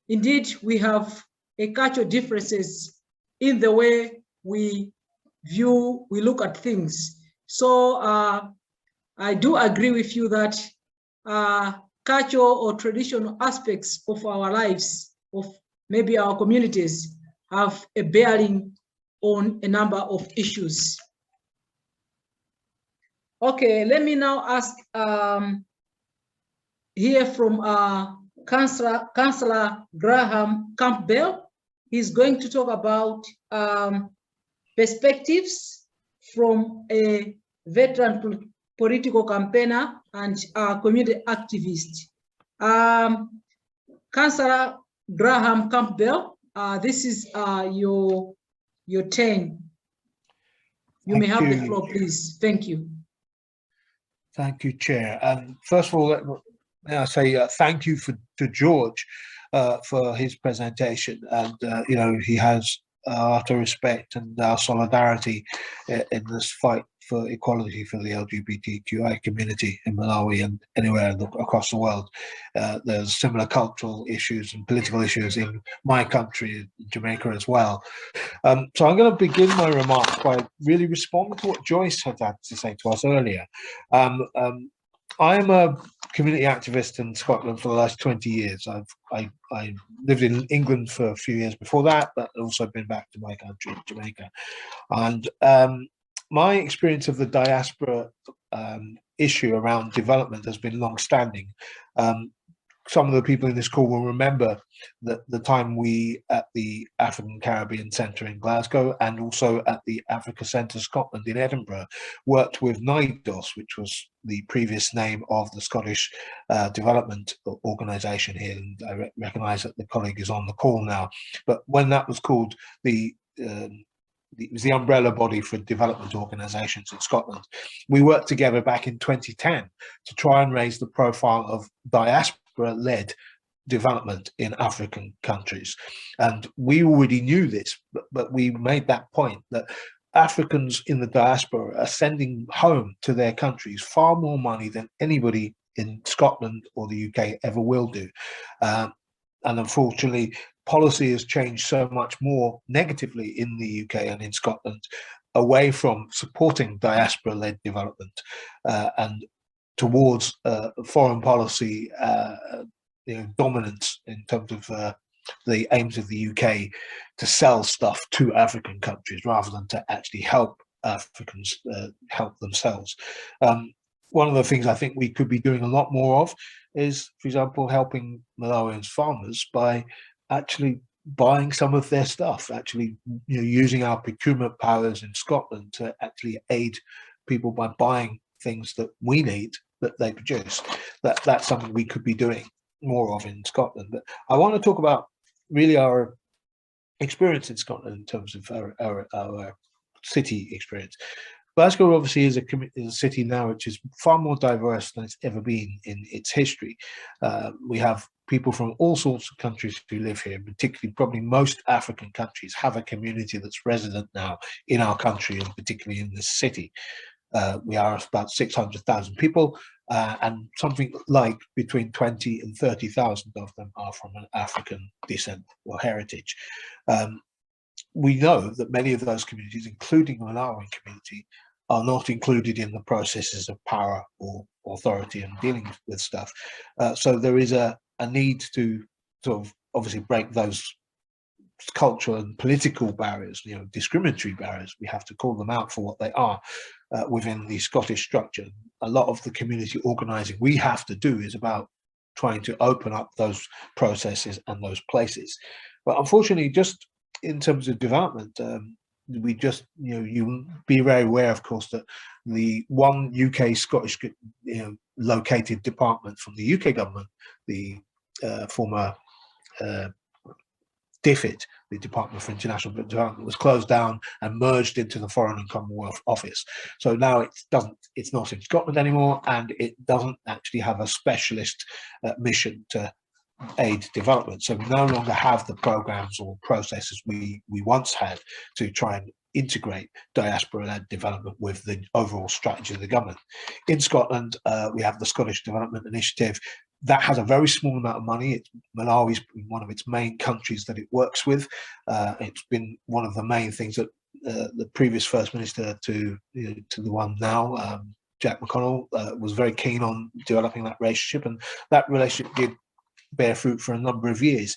Indeed, we have a cultural differences in the way we look at things. So I do agree with you that cultural or traditional aspects of our lives, of maybe our communities, have a bearing on a number of issues. Okay, let me now ask hear from Councillor Graham Campbell. He's going to talk about perspectives from a veteran political campaigner and community activist. Councillor Graham Campbell, this is your turn. You may have the floor, please. Thank you. Thank you, Chair. And first of all, may I say thank you to George for his presentation. And you know, he has our utter respect and our solidarity in this fight for equality for the LGBTQI community in Malawi and anywhere across the world. There's similar cultural issues and political issues in my country, Jamaica, as well. So I'm going to begin my remarks by really responding to what Joyce had to say to us earlier. I am a community activist in Scotland for the last 20 years. I lived in England for a few years before that, but also been back to my country, Jamaica. And my experience of the diaspora issue around development has been long-standing. some of the people in this call will remember that the time we at the African Caribbean Centre in Glasgow and also at the Africa Centre Scotland in Edinburgh worked with NIDOS, which was the previous name of the Scottish Development Organisation here. And I recognise that the colleague is on the call now. But when that was called it was the umbrella body for development organisations in Scotland. We worked together back in 2010 to try and raise the profile of diaspora-led development in African countries. And we already knew this, but we made that point that Africans in the diaspora are sending home to their countries far more money than anybody in Scotland or the UK ever will do. And unfortunately, policy has changed so much more negatively in the UK and in Scotland away from supporting diaspora-led development and towards foreign policy dominance in terms of the aims of the UK to sell stuff to African countries rather than to actually help Africans help themselves. One of the things I think we could be doing a lot more of is, for example, helping Malawian farmers by actually buying some of their stuff, actually using our procurement powers in Scotland to actually aid people by buying things that we need that they produce. That's something we could be doing more of in Scotland. But I want to talk about really our experience in Scotland in terms of our city experience. Glasgow obviously is a city now which is far more diverse than it's ever been in its history. We have people from all sorts of countries who live here, particularly probably most African countries have a community that's resident now in our country and particularly in this city. We are about 600,000 people and something like between 20 and 30,000 of them are from an African descent or heritage. We know that many of those communities, including the Malawian community, are not included in the processes of power or authority and dealing with stuff. So there is a need to sort of obviously break those cultural and political barriers, discriminatory barriers. We have to call them out for what they are within the Scottish structure. A lot of the community organising we have to do is about trying to open up those processes and those places. But unfortunately, just in terms of development, we just, you be very aware, of course, that the one UK Scottish, located department from the UK government, the former DFID, the Department for International Development, was closed down and merged into the Foreign and Commonwealth Office. So now it's not in Scotland anymore, and it doesn't actually have a specialist mission to aid development. So we no longer have the programs or processes we once had to try and integrate diaspora-led development with the overall strategy of the government. In Scotland, we have the Scottish Development Initiative. That has a very small amount of money. Malawi's one of its main countries that it works with. It's been one of the main things that the previous First Minister to the one now, Jack McConnell, was very keen on developing that relationship, and that relationship did bear fruit for a number of years,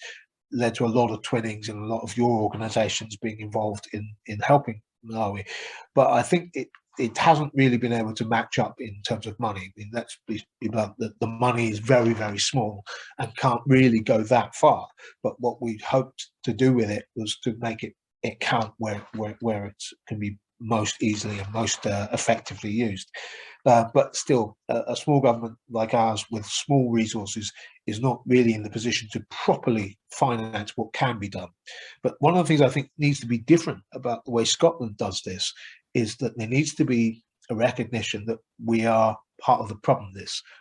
led to a lot of twinnings and a lot of your organisations being involved in helping Malawi. But I think it hasn't really been able to match up in terms of money. I mean, let's be blunt, that the money is very, very small and can't really go that far. But what we hoped to do with it was to make it count where it can be most easily and most effectively used. But still, a small government like ours with small resources is not really in the position to properly finance what can be done. But one of the things I think needs to be different about the way Scotland does this is that there needs to be a recognition that we are part of the problem.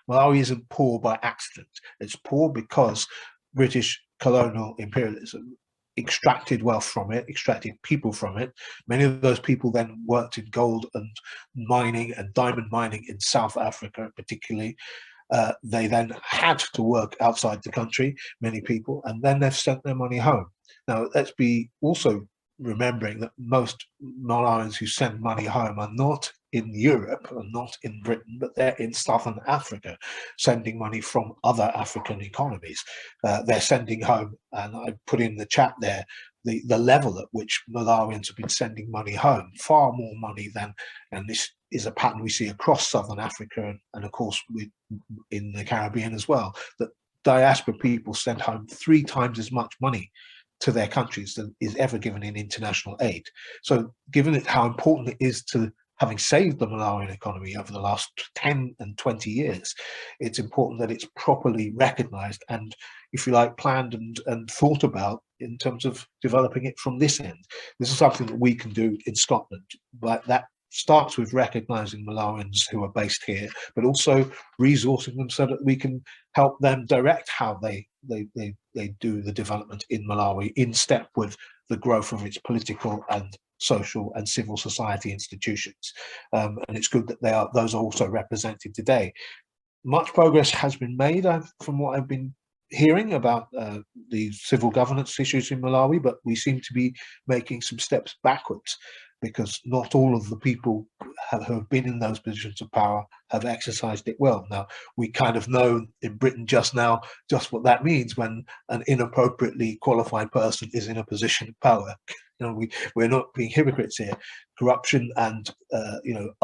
Malawi isn't poor by accident. It's poor because British colonial imperialism extracted wealth from it, extracted people from it. Many of those people then worked in gold and mining and diamond mining in South Africa, particularly. They then had to work outside the country, many people, and then they've sent their money home. Now, let's be also remembering that most Malawians who send money home are not in Europe or not in Britain, but they're in Southern Africa, sending money from other African economies. They're sending home, and I put in the chat there, the level at which Malawians have been sending money home, far more money than, and this is a pattern we see across Southern Africa and of course in the Caribbean as well, that diaspora people send home 3 times as much money to their countries than is ever given in international aid. So given it how important it is to having saved the Malawian economy over the last 10 and 20 years, it's important that it's properly recognized and, if you like, planned and thought about in terms of developing it from this end. This is something that we can do in Scotland, but that starts with recognizing Malawians who are based here, but also resourcing them so that we can help them direct how they do the development in Malawi in step with the growth of its political and social and civil society institutions. And it's good that those are also represented today. Much progress has been made from what I've been hearing about the civil governance issues in Malawi, but we seem to be making some steps backwards because not all of the people who have been in those positions of power have exercised it well. Now, we kind of know in Britain just now just what that means when an inappropriately qualified person is in a position of power. You know, we're not being hypocrites here. Corruption and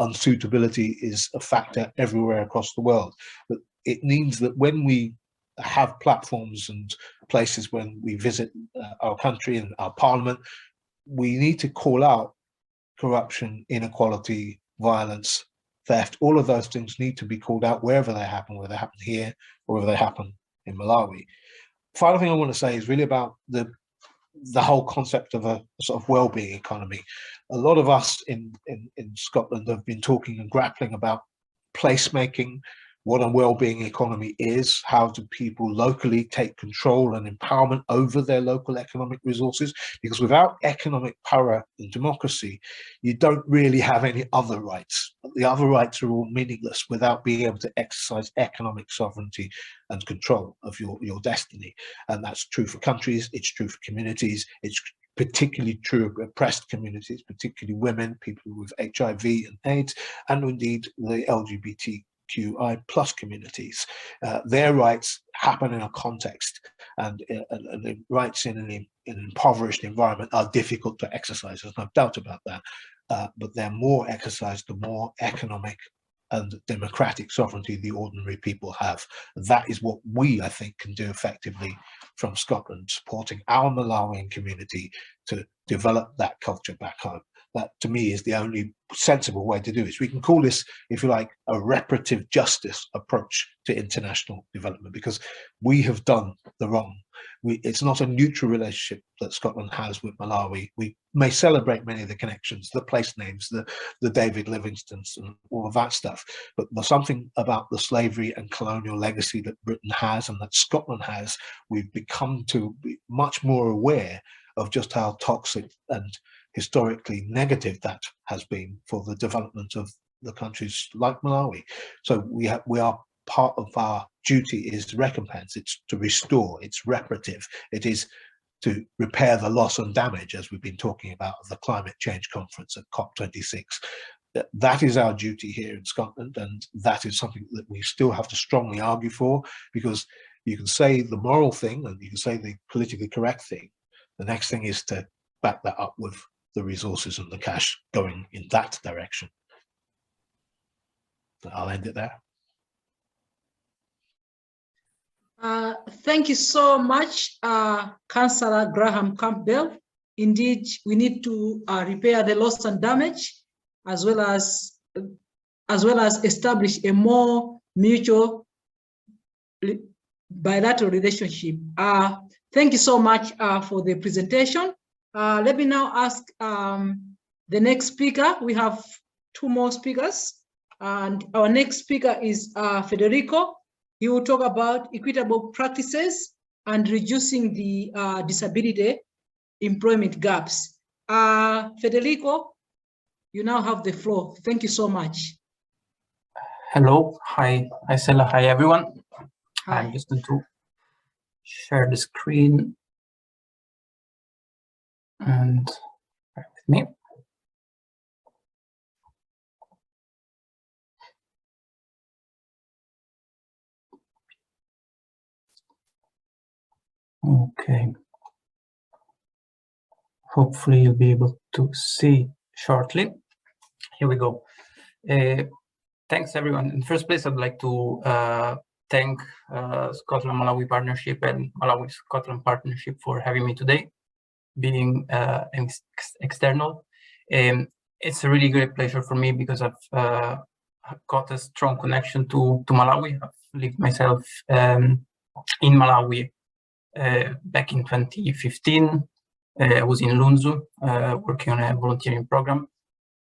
unsuitability is a factor everywhere across the world. But it means that when we have platforms and places when we visit our country and our parliament, we need to call out corruption, inequality, violence, theft. All of those things need to be called out wherever they happen, whether they happen here or whether they happen in Malawi. Final thing I want to say is really about the whole concept of a sort of well-being economy. A lot of us in Scotland have been talking and grappling about placemaking, what a well-being economy is, how do people locally take control and empowerment over their local economic resources, because without economic power and democracy, you don't really have any other rights. The other rights are all meaningless without being able to exercise economic sovereignty and control of your destiny. And that's true for countries, it's true for communities, it's particularly true of oppressed communities, particularly women, people with HIV and AIDS, and indeed the LGBTQI+ communities. Their rights happen in a context, and the rights in an impoverished environment are difficult to exercise. There's no doubt about that. But they're more exercised the more economic and democratic sovereignty the ordinary people have. That is what we, I think, can do effectively from Scotland, supporting our Malawian community to develop that culture back home. That, to me, is the only sensible way to do it. We can call this, if you like, a reparative justice approach to international development, because we have done the wrong. It's not a neutral relationship that Scotland has with Malawi. We may celebrate many of the connections, the place names, the David Livingstons and all of that stuff, but there's something about the slavery and colonial legacy that Britain has and that Scotland has. We've become to be much more aware of just how toxic and historically negative that has been for the development of the countries like Malawi. So we are part of our duty is recompense, it's to restore, it's reparative, it is to repair the loss and damage, as we've been talking about at the climate change conference at COP26. That is our duty here in Scotland, and that is something that we still have to strongly argue for, because you can say the moral thing and you can say the politically correct thing. The next thing is to back that up with the resources and the cash going in that direction. I'll end it there. Thank you so much, Councillor Graham Campbell. Indeed, we need to repair the loss and damage, as well as establish a more mutual bilateral relationship. Thank you so much for the presentation. Let me now ask the next speaker. We have 2 more speakers, and our next speaker is Federico. He will talk about equitable practices and reducing the disability employment gaps. Federico, you now have the floor. Thank you so much. Hello, hi Stella, hi everyone. Hi. I'm just going to share the screen and bear with me. Okay. Hopefully you'll be able to see shortly. Here we go. Thanks everyone. In the first place, I'd like to thank Scotland-Malawi Partnership and Malawi-Scotland Partnership for having me today, being an external. It's a really great pleasure for me because I've got a strong connection to Malawi. I've lived myself in Malawi back in 2015. I was in Lunzu working on a volunteering program.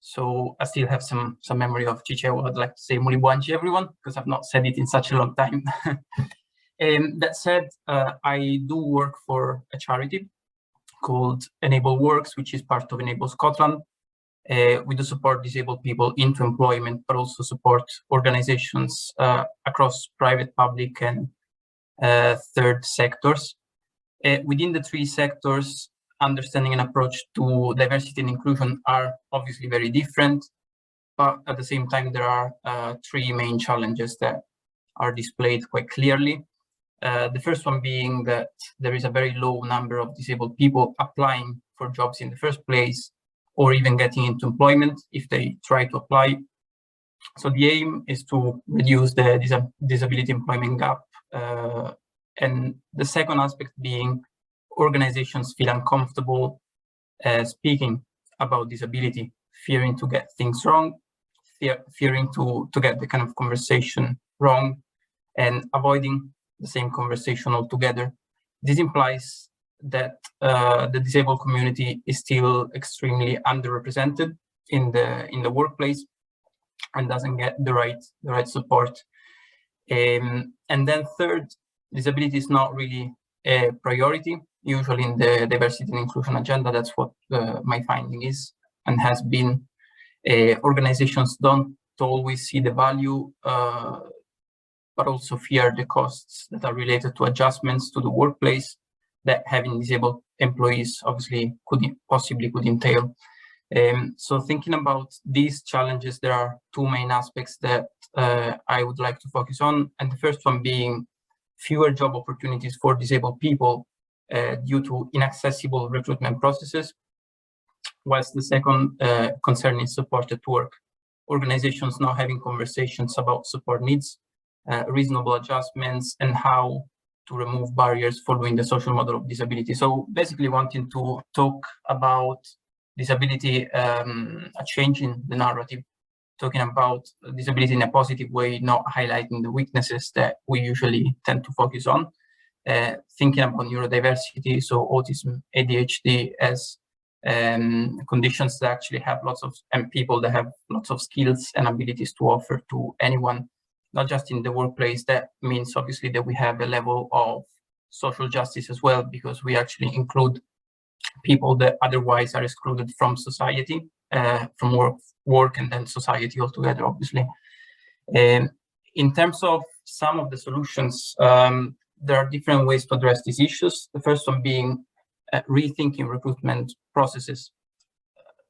So I still have some memory of Chichewa. I'd like to say Mulibwanji everyone, because I've not said it in such a long time. That said, I do work for a charity called Enable Works, which is part of Enable Scotland. We do support disabled people into employment, but also support organizations across private, public, and third sectors. Within the three sectors, understanding and approach to diversity and inclusion are obviously very different, but at the same time, there are three main challenges that are displayed quite clearly. The first one being that there is a very low number of disabled people applying for jobs in the first place, or even getting into employment if they try to apply. So the aim is to reduce the disability employment gap. And the second aspect being organizations feel uncomfortable speaking about disability, fearing to get things wrong, fearing to get the kind of conversation wrong, and avoiding the same conversation altogether. This implies that the disabled community is still extremely underrepresented in the workplace and doesn't get the right support. And then third, disability is not really a priority. Usually in the diversity and inclusion agenda, that's what my finding is and has been. Organizations don't always see the value, but also fear the costs that are related to adjustments to the workplace that having disabled employees obviously could entail. So thinking about these challenges, there are two main aspects that I would like to focus on. And the first one being fewer job opportunities for disabled people due to inaccessible recruitment processes, whilst the second concern is support at work. Organizations now having conversations about support needs, reasonable adjustments, and how to remove barriers following the social model of disability. So basically wanting to talk about disability, a change in the narrative, talking about disability in a positive way, not highlighting the weaknesses that we usually tend to focus on. Thinking about neurodiversity, so autism, ADHD as conditions that actually have and people that have lots of skills and abilities to offer to anyone, not just in the workplace. That means obviously that we have a level of social justice as well, because we actually include people that otherwise are excluded from society, from work and then society altogether, obviously. In terms of some of the solutions, there are different ways to address these issues. The first one being rethinking recruitment processes.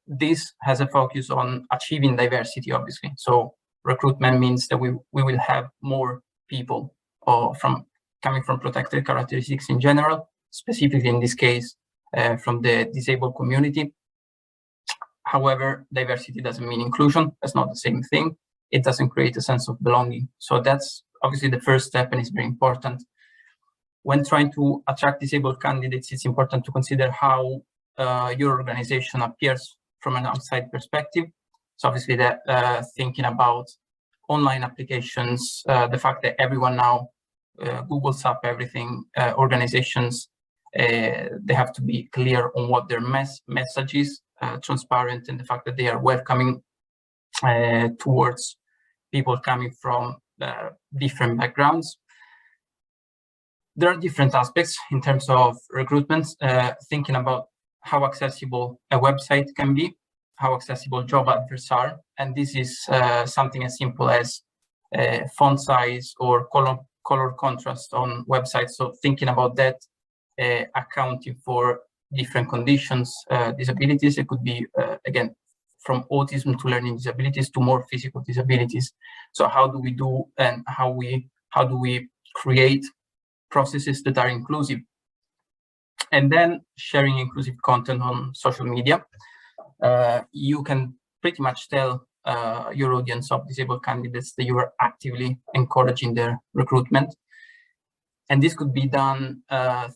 This has a focus on achieving diversity, obviously. So recruitment means that we will have more people coming from protected characteristics in general, specifically in this case, from the disabled community. However, diversity doesn't mean inclusion. That's not the same thing. It doesn't create a sense of belonging. So that's obviously the first step, and it's very important. When trying to attract disabled candidates, it's important to consider how your organization appears from an outside perspective. So obviously that thinking about online applications, the fact that everyone now Googles up everything, organizations, they have to be clear on what their message is, transparent, and the fact that they are welcoming towards people coming from different backgrounds. There are different aspects in terms of recruitment, thinking about how accessible a website can be, how accessible job adverts are. And this is something as simple as font size or color contrast on websites. So thinking about that, accounting for different conditions, disabilities. It could be, again, from autism to learning disabilities to more physical disabilities. So how do we do, and how do we create processes that are inclusive? And then sharing inclusive content on social media. You can pretty much tell your audience of disabled candidates that you are actively encouraging their recruitment. And this could be done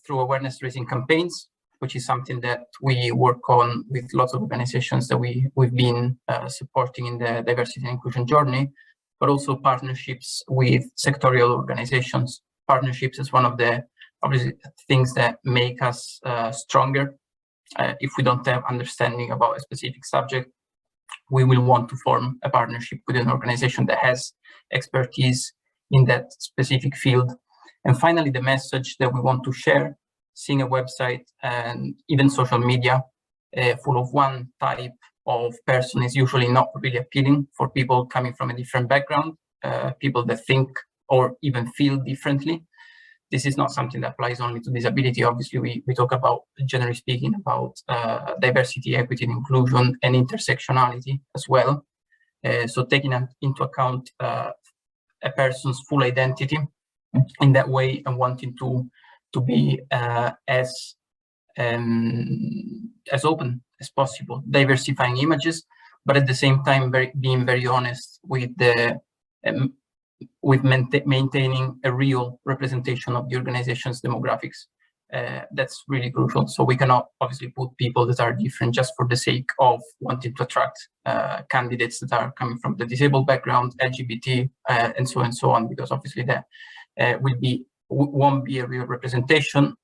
through awareness raising campaigns, which is something that we work on with lots of organizations that we've been supporting in the diversity and inclusion journey, but also partnerships with sectorial organizations. Partnerships is one of the obviously things that make us stronger. If we don't have understanding about a specific subject, we will want to form a partnership with an organization that has expertise in that specific field. And finally, the message that we want to share, seeing a website and even social media full of one type of person is usually not really appealing for people coming from a different background, people that think or even feel differently. This is not something that applies only to disability. Obviously, we talk about, generally speaking, about diversity, equity, and inclusion, and intersectionality as well. So taking into account a person's full identity in that way, and wanting to be as open as possible, diversifying images, but at the same time being very honest with the maintaining a real representation of the organization's demographics. That's really crucial. So we cannot obviously put people that are different just for the sake of wanting to attract candidates that are coming from the disabled background, LGBT, and so on, because obviously that won't be a real representation,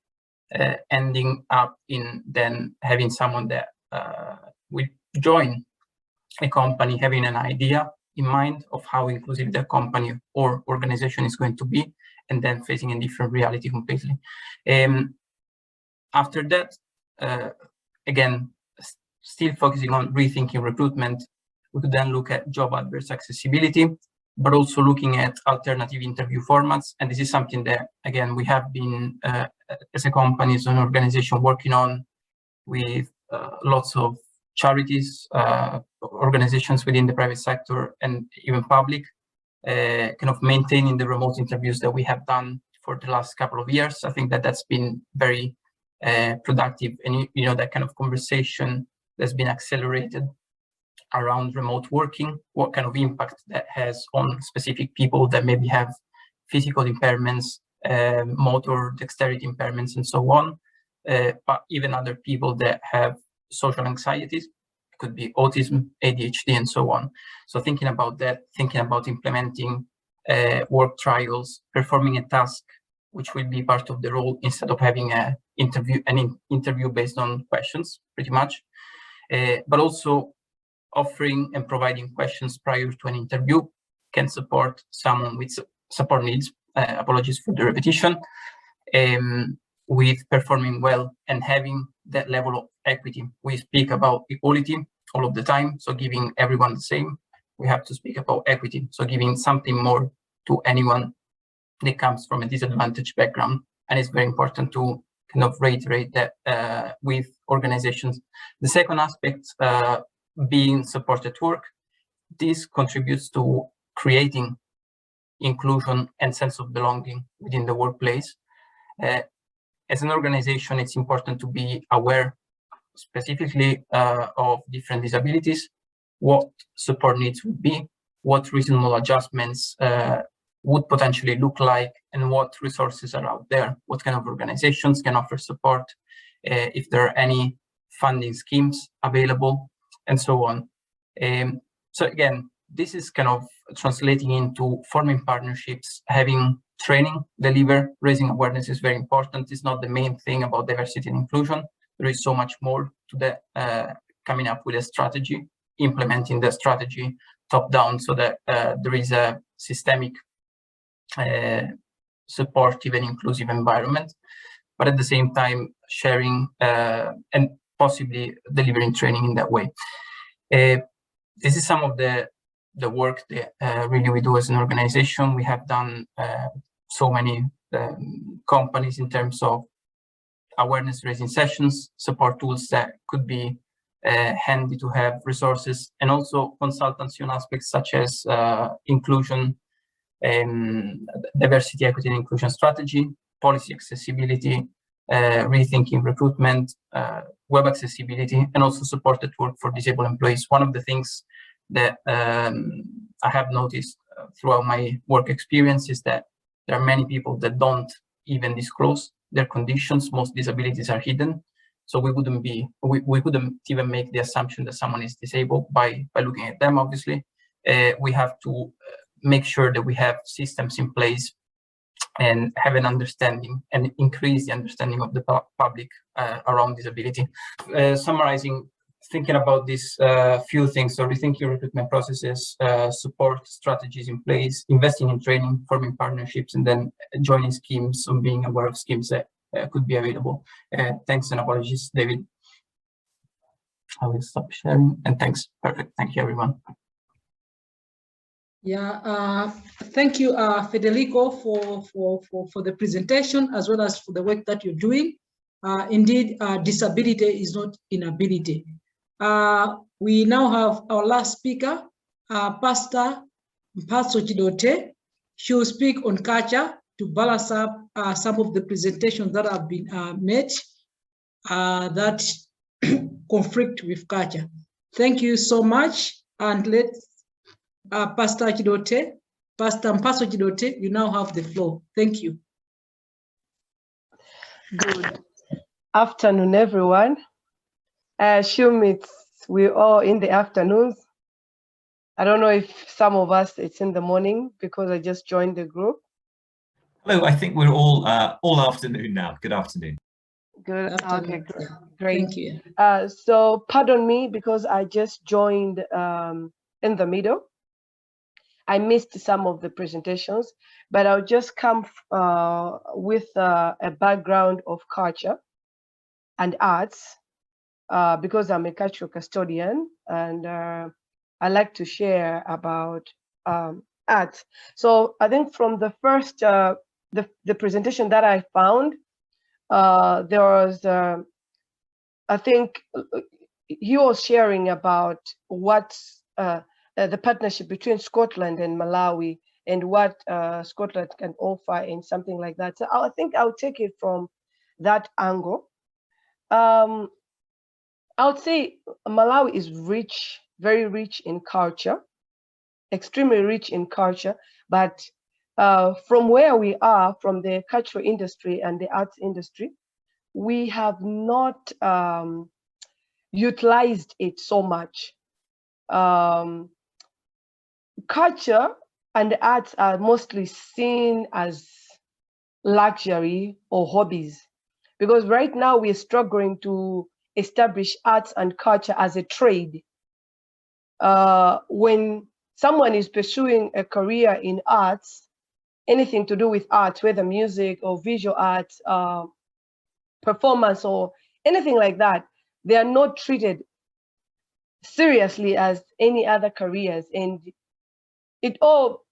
ending up in then having someone that will join a company having an idea in mind of how inclusive their company or organization is going to be, and then facing a different reality completely. After that, again, still focusing on rethinking recruitment, we could then look at job adverts accessibility, but also looking at alternative interview formats. And this is something that, again, we have been, as a company, as an organization, working on with lots of charities, organizations within the private sector, and even public, kind of maintaining the remote interviews that we have done for the last couple of years. I think that that's been very productive, and that kind of conversation that's been accelerated around remote working, what kind of impact that has on specific people that maybe have physical impairments, motor dexterity impairments, and so on, but even other people that have social anxieties. It could be autism, ADHD, and so on. So thinking about that, thinking about implementing work trials, performing a task which will be part of the role instead of having an interview based on questions, pretty much, but also offering and providing questions prior to an interview can support someone with support needs, apologies for the repetition, with performing well and having that level of equity. We speak about equality all of the time, so giving everyone the same. We have to speak about equity, so giving something more to anyone that comes from a disadvantaged background. And it's very important to kind of reiterate that with organizations. The second aspect, being support at work, this contributes to creating inclusion and sense of belonging within the workplace. As an organization, it's important to be aware specifically of different disabilities, what support needs would be, what reasonable adjustments would potentially look like, and what resources are out there, what kind of organizations can offer support, if there are any funding schemes available, and so on. So again, this is kind of translating into forming partnerships, having training, deliver, raising awareness is very important. It's not the main thing about diversity and inclusion. There is so much more to that, coming up with a strategy, implementing the strategy top down, so that there is a systemic, supportive and inclusive environment, but at the same time sharing and possibly delivering training in that way. This is some of the work that really we do as an organization. We have done so many companies in terms of awareness raising sessions, support tools that could be handy to have, resources, and also consultancy on aspects such as inclusion, diversity, equity, and inclusion strategy, policy accessibility, rethinking recruitment, web accessibility, and also support at work for disabled employees. One of the things that I have noticed throughout my work experience is that there are many people that don't even disclose their conditions. Most disabilities are hidden. So we wouldn't even make the assumption that someone is disabled by looking at them, obviously. We have to make sure that we have systems in place and have an understanding and increase the understanding of the public around disability. Summarizing, thinking about these few things, so rethinking recruitment processes, support strategies in place, investing in training, forming partnerships, and then joining schemes and being aware of schemes that could be available. Thanks and apologies, David. I will stop sharing and thanks. Perfect. Thank you, everyone. Yeah, thank you, Federico, for the presentation as well as for the work that you're doing. Indeed, disability is not inability. We now have our last speaker, Pastor Mphatso Chidothe. She will speak on culture to balance up some of the presentations that have been made that conflict with culture. Thank you so much, and let's Pastor Chidothe, Pastor Mphatso Chidothe, you now have the floor. Thank you. Good afternoon, everyone. I assume we're all in the afternoons. I don't know if some of us it's in the morning because I just joined the group. Hello, I think we're all afternoon now. Good afternoon. Good. Afternoon. Okay, great. Thank you. So pardon me because I just joined in the middle. I missed some of the presentations, but I'll just come with a background of culture and arts because I'm a cultural custodian, and I like to share about arts. So I think from the first, the presentation that I found, there was, I think he was sharing about what the partnership between Scotland and Malawi and what Scotland can offer and something like that. So I think I'll take it from that angle. I would say Malawi is rich, very rich in culture, extremely rich in culture, but from where we are, from the cultural industry and the arts industry, we have not utilized it so much. Culture and arts are mostly seen as luxury or hobbies, because right now we're struggling to establish arts and culture as a trade. When someone is pursuing a career in arts, anything to do with arts, whether music or visual arts, performance or anything like that, they are not treated seriously as any other careers. And it all,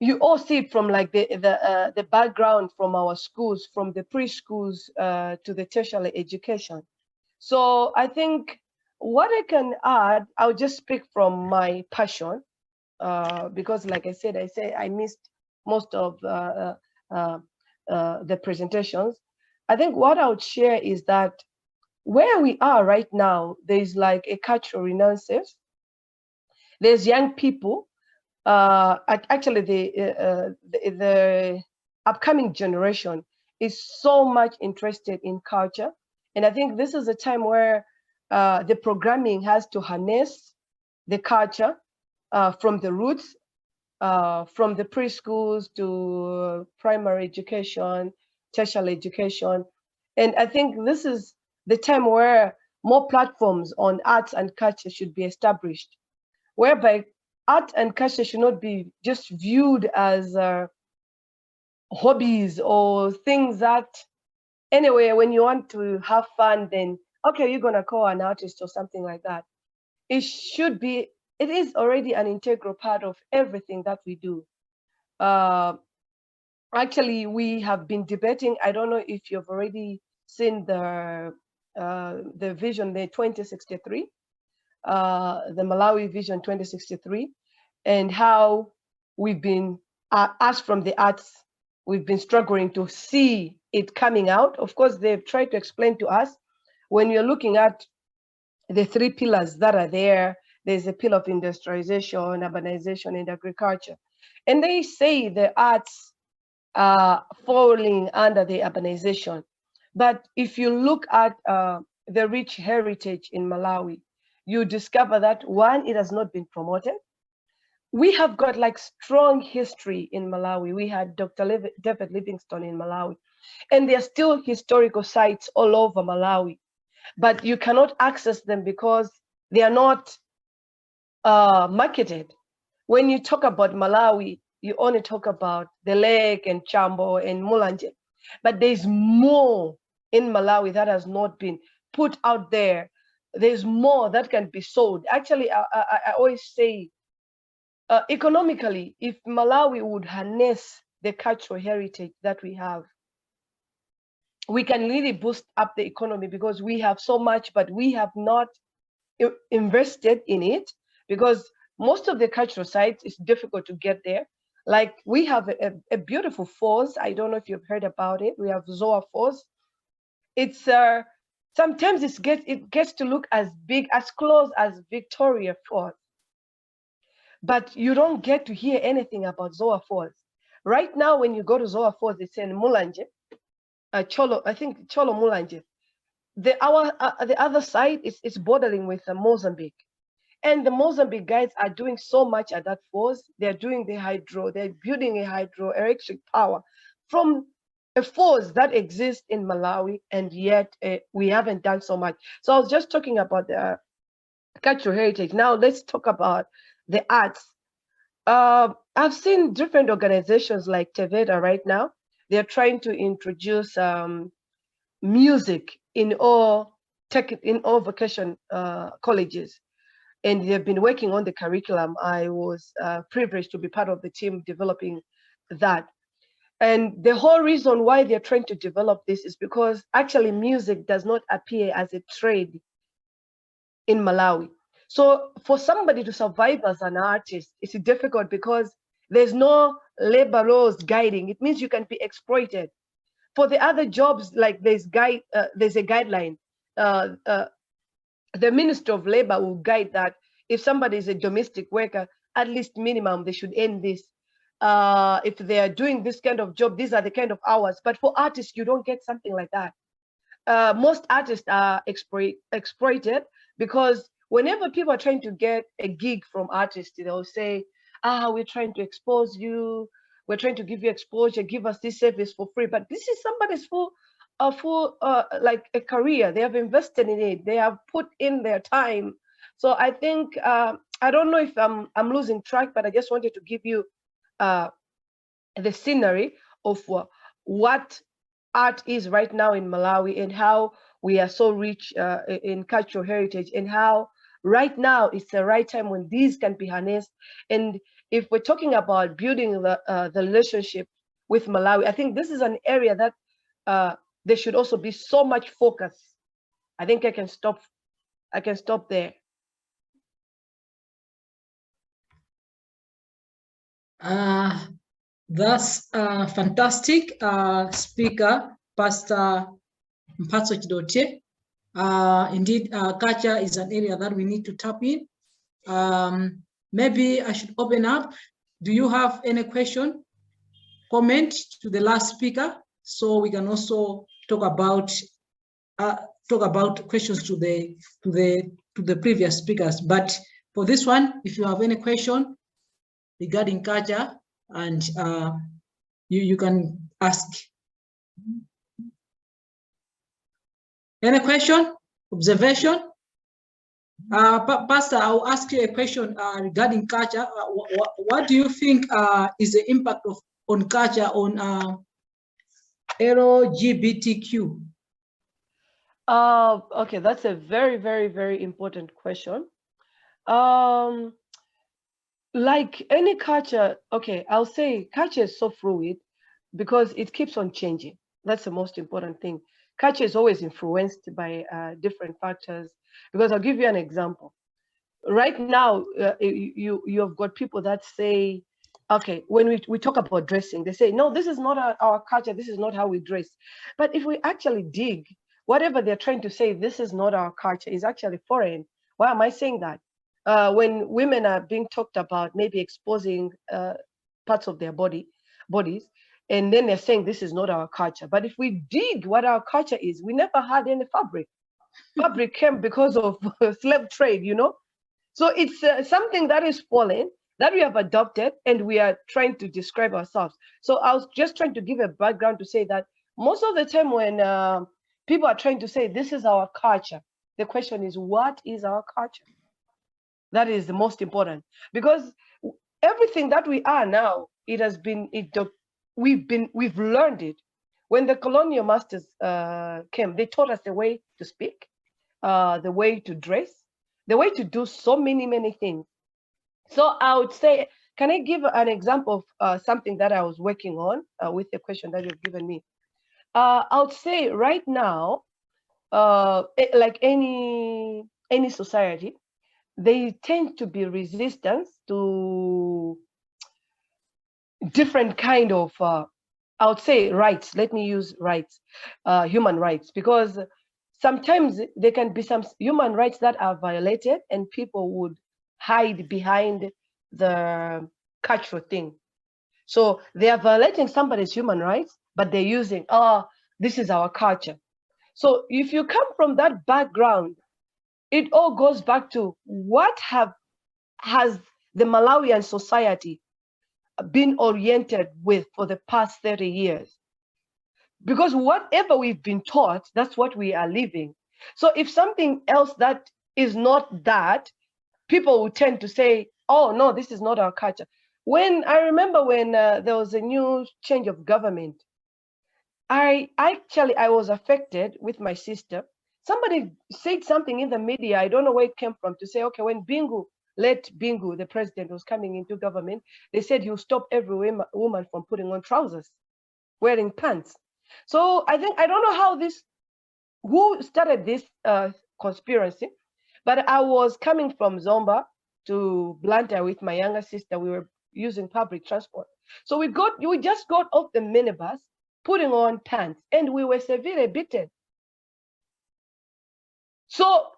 you all see it from like the background from our schools, from the preschools to the tertiary education. So I think what I can add, I'll just speak from my passion, because like I said, I missed most of the presentations. I think what I would share is that where we are right now, there's like a cultural renaissance. There's young people, actually the upcoming generation is so much interested in culture. And I think this is a time where the programming has to harness the culture from the roots, from the preschools to primary education, tertiary education. And I think this is the time where more platforms on arts and culture should be established, whereby art and culture should not be just viewed as hobbies or things that, anyway, when you want to have fun, then, okay, you're gonna call an artist or something like that. It should be, it is already an integral part of everything that we do. Actually, we have been debating, I don't know if you've already seen the vision, the 2063, the Malawi Vision 2063, and how we've been, us from the arts, we've been struggling to see it coming out. Of course, they've tried to explain to us, when you're looking at the three pillars that are there. There's a pillar of industrialization, urbanization, and agriculture. And they say the arts are falling under the urbanization. But if you look at the rich heritage in Malawi, you discover that one, it has not been promoted. We have got like strong history in Malawi. We had Dr. David Livingstone in Malawi, and there are still historical sites all over Malawi, but you cannot access them because they are not marketed. When you talk about Malawi, you only talk about the lake and Chambo and Mulanje, but there's more in Malawi that has not been put out there. There's more that can be sold. Actually, I always say, economically, if Malawi would harness the cultural heritage that we have, we can really boost up the economy, because we have so much, but we have not invested in it, because most of the cultural sites, it's difficult to get there. Like we have a beautiful falls. I don't know if you've heard about it. We have Zoa Falls. It's sometimes it gets to look as big, as close as Victoria Falls, but you don't get to hear anything about Zoa Falls. Right now, when you go to Zoa Falls, it's in Mulanje, Cholo, I think Cholo Mulanje. The other side is bordering with Mozambique. And the Mozambique guys are doing so much at that falls. They're doing the hydro, they're building a hydroelectric power from a falls that exists in Malawi, and yet we haven't done so much. So I was just talking about the cultural heritage. Now let's talk about the arts. I've seen different organizations like Teveda right now. They're trying to introduce music in all vocation colleges. And they've been working on the curriculum. I was privileged to be part of the team developing that. And the whole reason why they're trying to develop this is because actually music does not appear as a trade in Malawi. So for somebody to survive as an artist, it's difficult because there's no labor laws guiding. It means you can be exploited. For the other jobs, like there's a guideline. The Minister of Labor will guide that if somebody is a domestic worker, at least minimum, they should earn this. If they are doing this kind of job, these are the kind of hours. But for artists, you don't get something like that. Most artists are exploited because whenever people are trying to get a gig from artists, they'll say, we're trying to expose you. We're trying to give you exposure, give us this service for free. But this is somebody's full like a career. They have invested in it. They have put in their time. So I think, I don't know if I'm losing track, but I just wanted to give you the scenery of what art is right now in Malawi, and how we are so rich in cultural heritage, and how right now it's the right time when these can be harnessed. And if we're talking about building the relationship with Malawi, I think this is an area that there should also be so much focus. I think I can stop there. That's fantastic, speaker, Pastor Mphatso Chidothe. Indeed, culture is an area that we need to tap in. Maybe I should open up. Do you have any question, comment to the last speaker, so we can also talk about questions to the previous speakers? But for this one, if you have any question regarding culture, and you can ask. Any question, observation? Pastor, I'll ask you a question regarding culture. What do you think is the impact on culture on LGBTQ? Okay, that's a very, very, very important question. Like any culture, okay, I'll say culture is so fluid because it keeps on changing. That's the most important thing. Culture is always influenced by different factors. Because I'll give you an example. Right now, you have got people that say, okay, when we talk about dressing, they say, no, this is not our culture. This is not how we dress. But if we actually dig, whatever they're trying to say, this is not our culture, is actually foreign. Why am I saying that? When women are being talked about, maybe exposing parts of their bodies, and then they're saying this is not our culture. But if we dig what our culture is, we never had any fabric. Fabric came because of slave trade, you know? So it's something that is foreign, that we have adopted, and we are trying to describe ourselves. So I was just trying to give a background to say that most of the time when people are trying to say this is our culture, the question is, what is our culture? That is the most important, because everything that we are now, we've learned it. When the colonial masters came, they taught us the way to speak, the way to dress, the way to do so many things. So I would say, can I give an example of something that I was working on with the question that you've given me? I would say right now, like any society, they tend to be resistant to different kind of, I would say rights. Let me use rights, human rights, because sometimes there can be some human rights that are violated and people would hide behind the cultural thing. So they are violating somebody's human rights, but they're using, this is our culture. So if you come from that background, it all goes back to what has the Malawian society been oriented with for the past 30 years? Because whatever we've been taught, that's what we are living. So if something else that is not that, people will tend to say, oh no, this is not our culture. I remember when there was a new change of government, I was affected with my sister. Somebody said something in the media, I don't know where it came from, to say, okay, when Bingu, the president, was coming into government, they said he'll stop every woman from putting on trousers, wearing pants. So I don't know who started this conspiracy, but I was coming from Zomba to Blantyre with my younger sister. We were using public transport. So we just got off the minibus, putting on pants, and we were severely beaten. So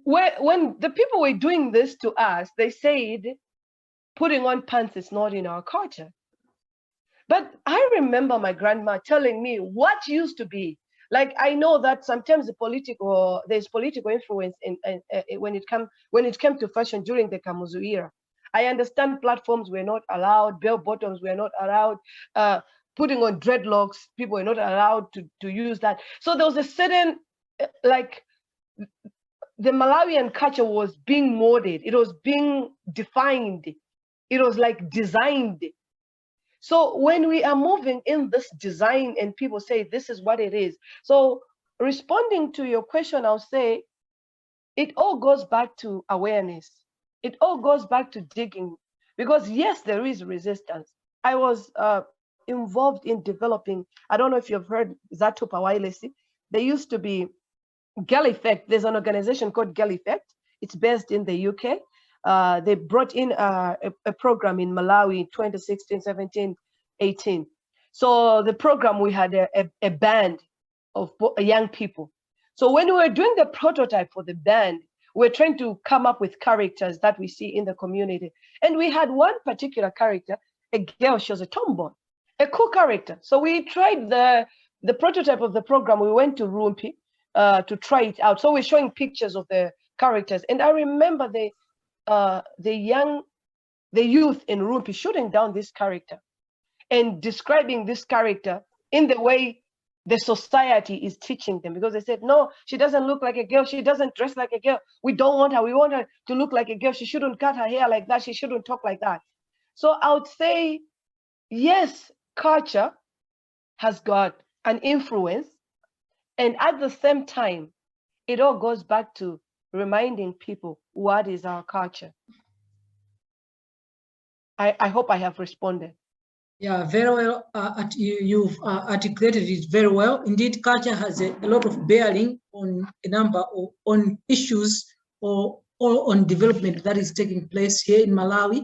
when the people were doing this to us, they said, putting on pants is not in our culture. But I remember my grandma telling me what used to be. Like, I know that sometimes there's political influence when it came to fashion during the Kamuzu era. I understand platforms were not allowed, bell bottoms were not allowed, putting on dreadlocks, people were not allowed to use that. So there was a certain, like, the Malawian culture was being molded, it was being defined, it was like designed. So when we are moving in this design and people say this is what it is. So responding to your question, I'll say it all goes back to awareness. It all goes back to digging, because yes, there is resistance. I was involved in developing, I don't know if you've heard Zatu Pawailesi. There used to be Girl Effect. There's an organization called Girl Effect. It's based in the UK. They brought in a program in Malawi in 2016, 17, 18. So the program, we had a band of young people. So when we were doing the prototype for the band, we're trying to come up with characters that we see in the community. And we had one particular character, a girl, she was a tomboy, a cool character. So we tried the prototype of the program. We went to Rumpi to try it out. So we're showing pictures of the characters. And I remember the youth in Rumpi shooting down this character and describing this character in the way the society is teaching them, because they said, no, she doesn't look like a girl. She doesn't dress like a girl. We don't want her. We want her to look like a girl. She shouldn't cut her hair like that. She shouldn't talk like that. So I would say, yes, culture has got an influence. And at the same time, it all goes back to reminding people what is our culture. I hope I have responded. Yeah, very well. You've articulated it very well. Indeed, culture has a lot of bearing on a number of issues or on development that is taking place here in Malawi.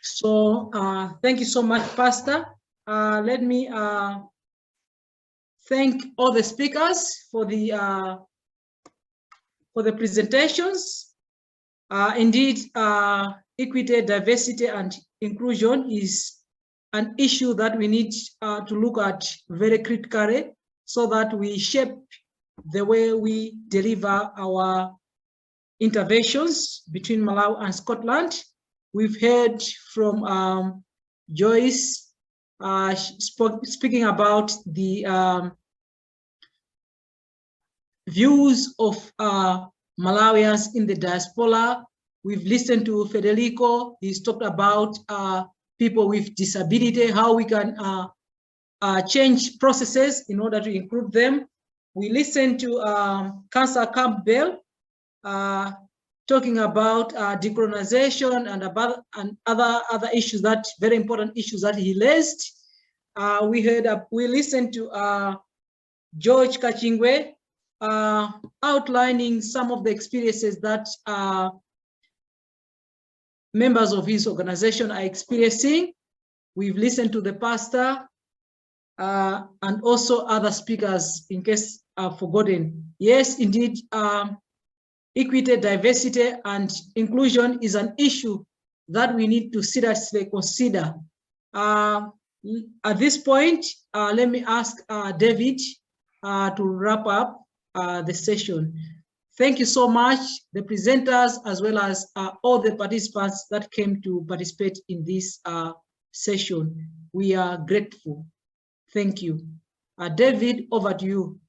So thank you so much, Pastor. Let me thank all the speakers for the presentations. Indeed, equity, diversity, and inclusion is an issue that we need to look at very critically, so that we shape the way we deliver our interventions between Malawi and Scotland. We've heard from Joyce speaking about the views of Malawians in the diaspora. We've listened to Federico. He's talked about people with disability, how we can change processes in order to include them. We listened to Councillor Campbell talking about decolonization and other issues, that very important issues that he raised. We listened to George Kachingwe outlining some of the experiences that members of his organization are experiencing. We've listened to the pastor and also other speakers, in case I've forgotten. Yes, indeed, equity, diversity, and inclusion is an issue that we need to seriously consider. At this point, let me ask David to wrap up the session. Thank you so much, the presenters, as well as all the participants that came to participate in this session. We are grateful. Thank you. David, over to you.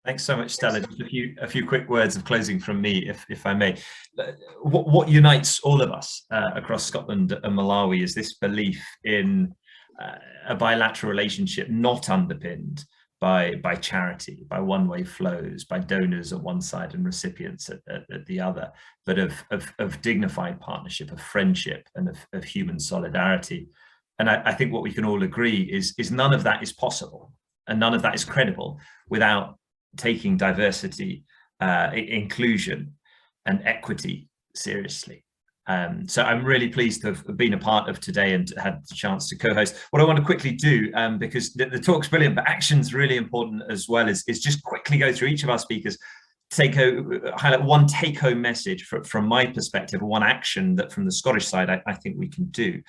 Thanks so much, Stella. Just a few quick words of closing from me, if I may. What unites all of us across Scotland and Malawi is this belief in a bilateral relationship not underpinned by charity, by one-way flows, by donors on one side and recipients at the other, but of dignified partnership, of friendship, and of human solidarity. And I think what we can all agree is none of that is possible, and none of that is credible without taking diversity, inclusion, and equity seriously. So I'm really pleased to have been a part of today and had the chance to co-host. What I want to quickly do, because the talk's brilliant, but action's really important as well, is just quickly go through each of our speakers, highlight one take-home message from my perspective, one action that from the Scottish side I think we can do.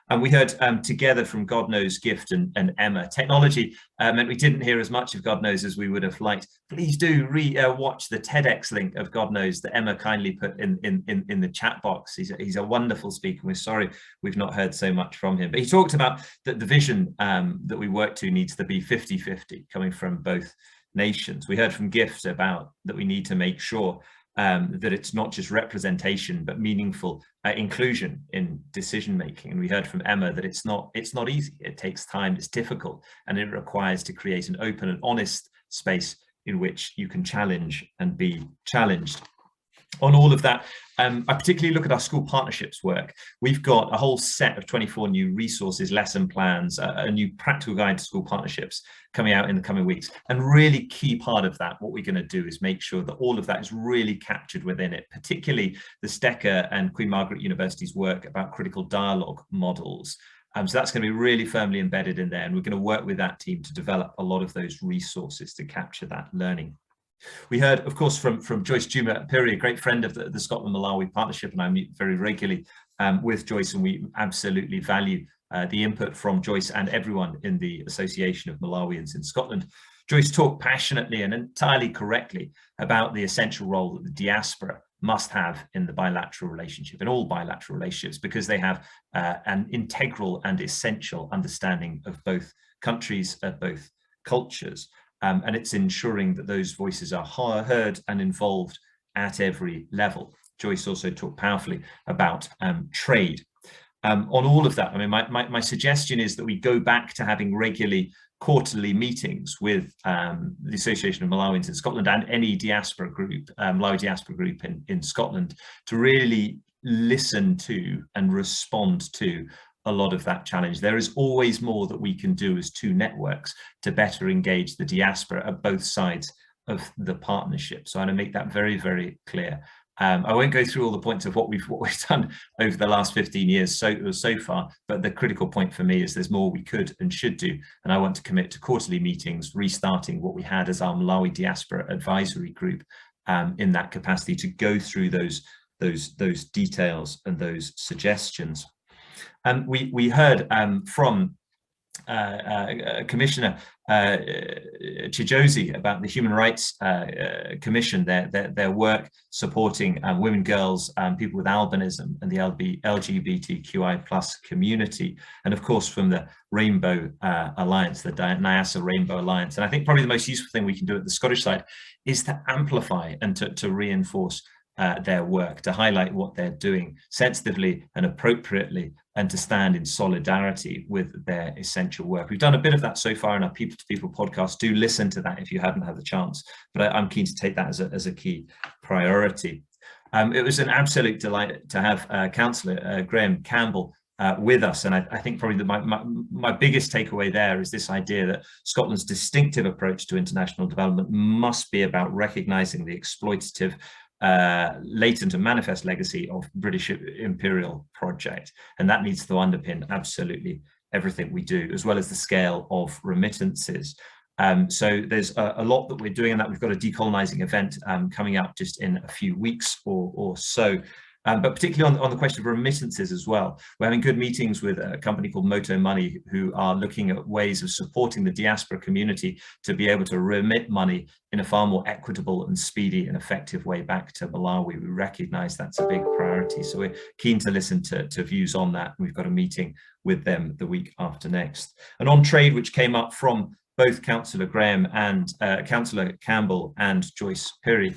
And we heard together from Godknows, Gift and Emma. Technology meant we didn't hear as much of Godknows as we would have liked. Please do watch the TEDx link of Godknows that Emma kindly put in the chat box. He's a wonderful speaker. We're sorry we've not heard so much from him. But he talked about that the vision that we work to needs to be 50-50, coming from both nations. We heard from Gift about that we need to make sure that it's not just representation, but meaningful inclusion in decision making. And we heard from Emma that it's not easy. It takes time, it's difficult, and it requires to create an open and honest space in which you can challenge and be challenged. On all of that, I particularly look at our school partnerships work. We've got a whole set of 24 new resources, lesson plans, a new practical guide to school partnerships coming out in the coming weeks. And really key part of that, what we're going to do is make sure that all of that is really captured within it, particularly the STEKA and Queen Margaret University's work about critical dialogue models. So that's going to be really firmly embedded in there. And we're going to work with that team to develop a lot of those resources to capture that learning. We heard, of course, from Joyce Phiri, a great friend of the Scotland-Malawi partnership, and I meet very regularly with Joyce, and we absolutely value the input from Joyce and everyone in the Association of Malawians in Scotland. Joyce talked passionately and entirely correctly about the essential role that the diaspora must have in the bilateral relationship, in all bilateral relationships, because they have an integral and essential understanding of both countries, both cultures. And it's ensuring that those voices are heard and involved at every level. Joyce also talked powerfully about trade. On all of that, I mean, my suggestion is that we go back to having regularly quarterly meetings with the Association of Malawians in Scotland and any diaspora group, Malawi diaspora group in Scotland, to really listen to and respond to a lot of that challenge. There is always more that we can do as two networks to better engage the diaspora at both sides of the partnership. So I want to make that very, very clear. I won't go through all the points of what we've done over the last 15 years so far, but the critical point for me is there's more we could and should do, and I want to commit to quarterly meetings, restarting what we had as our Malawi Diaspora Advisory Group in that capacity to go through those details and those suggestions. We heard from Commissioner Chijozi about the Human Rights Commission, their work supporting women, girls, people with albinism and the LGBTQI+ community, and of course from the Rainbow Alliance, the Nyasa Rainbow Alliance. And I think probably the most useful thing we can do at the Scottish side is to amplify and to reinforce their work, to highlight what they're doing sensitively and appropriately, and to stand in solidarity with their essential work. We've done a bit of that so far in our People to People podcast. Do listen to that if you haven't had the chance, but I'm keen to take that as a key priority. It was an absolute delight to have Councillor Graham Campbell with us, and I think probably my biggest takeaway there is this idea that Scotland's distinctive approach to international development must be about recognising the exploitative latent and manifest legacy of British imperial project, and that needs to underpin absolutely everything we do, as well as the scale of remittances. So there's a lot that we're doing in that. We've got a decolonising event coming up just in a few weeks or so. But particularly on the question of remittances as well. We're having good meetings with a company called Moto Money, who are looking at ways of supporting the diaspora community to be able to remit money in a far more equitable and speedy and effective way back to Malawi. We recognise that's a big priority, so we're keen to listen to views on that. We've got a meeting with them the week after next. And on trade, which came up from both Councillor Graham and Councillor Campbell and Joyce Phiri,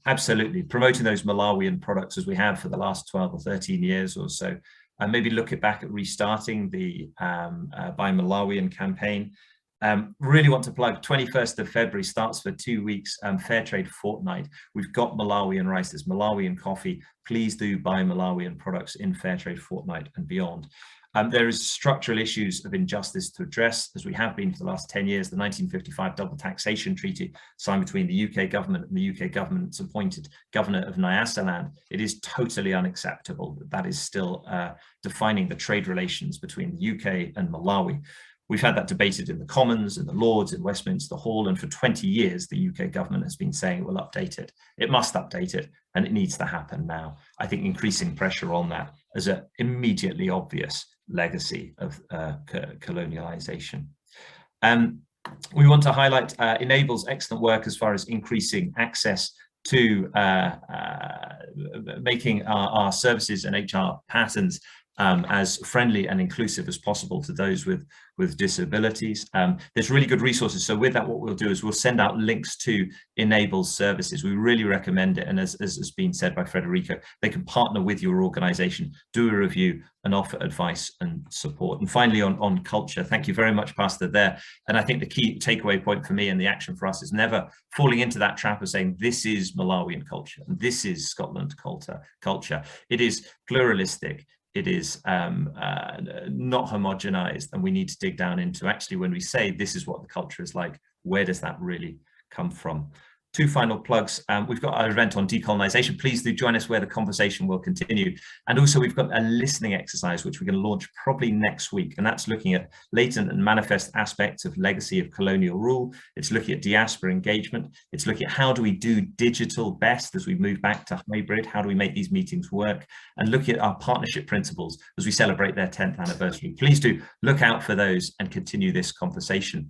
absolutely promoting those Malawian products as we have for the last 12 or 13 years or so, and maybe look back at restarting the Buy Malawian campaign. Really want to plug 21st of February starts for 2 weeks, Fair Trade Fortnight. We've got Malawian rice, there's Malawian coffee. Please do buy Malawian products in Fair Trade Fortnight and beyond. There is structural issues of injustice to address, as we have been for the last 10 years. The 1955 Double Taxation Treaty signed between the UK government and the UK government's appointed governor of Nyasa land. It is totally unacceptable that that is still defining the trade relations between the UK and Malawi. We've had that debated in the Commons, in the Lords, in Westminster Hall, and for 20 years the UK government has been saying it will update it. It must update it, and it needs to happen now. I think increasing pressure on that as an immediately obvious legacy of colonialization. We want to highlight Enable's excellent work as far as increasing access to making our services and HR patterns as friendly and inclusive as possible to those with disabilities. There's really good resources. So with that, what we'll do is we'll send out links to Enable's services. We really recommend it. And as has been said by Federico, they can partner with your organization, do a review and offer advice and support. And finally, on culture, thank you very much, Pastor, there. And I think the key takeaway point for me and the action for us is never falling into that trap of saying this is Malawian culture and this is Scotland culture. It is pluralistic. It is not homogenized, and we need to dig down into actually when we say this is what the culture is like, where does that really come from? Two final plugs. We've got our event on decolonization. Please do join us where the conversation will continue. And also we've got a listening exercise, which we're going to launch probably next week. And that's looking at latent and manifest aspects of legacy of colonial rule. It's looking at diaspora engagement. It's looking at how do we do digital best as we move back to hybrid? How do we make these meetings work? And looking at our partnership principles as we celebrate their 10th anniversary. Please do look out for those and continue this conversation.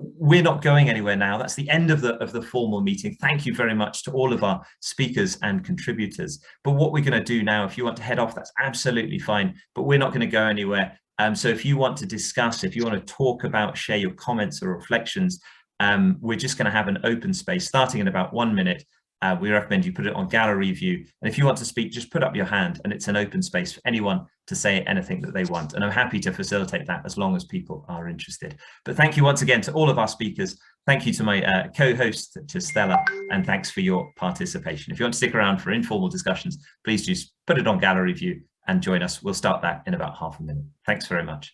We're not going anywhere now. That's the end of the formal meeting. Thank you very much to all of our speakers and contributors. But what we're going to do now, if you want to head off, that's absolutely fine, but we're not going to go anywhere. So if you want to discuss, if you want to talk about, share your comments or reflections, we're just going to have an open space starting in about 1 minute. We recommend you put it on gallery view. And if you want to speak, just put up your hand and it's an open space for anyone to say anything that they want. And I'm happy to facilitate that as long as people are interested. But thank you once again to all of our speakers. Thank you to my co-host, to Stella, and thanks for your participation. If you want to stick around for informal discussions, please just put it on gallery view and join us. We'll start that in about half a minute. Thanks very much.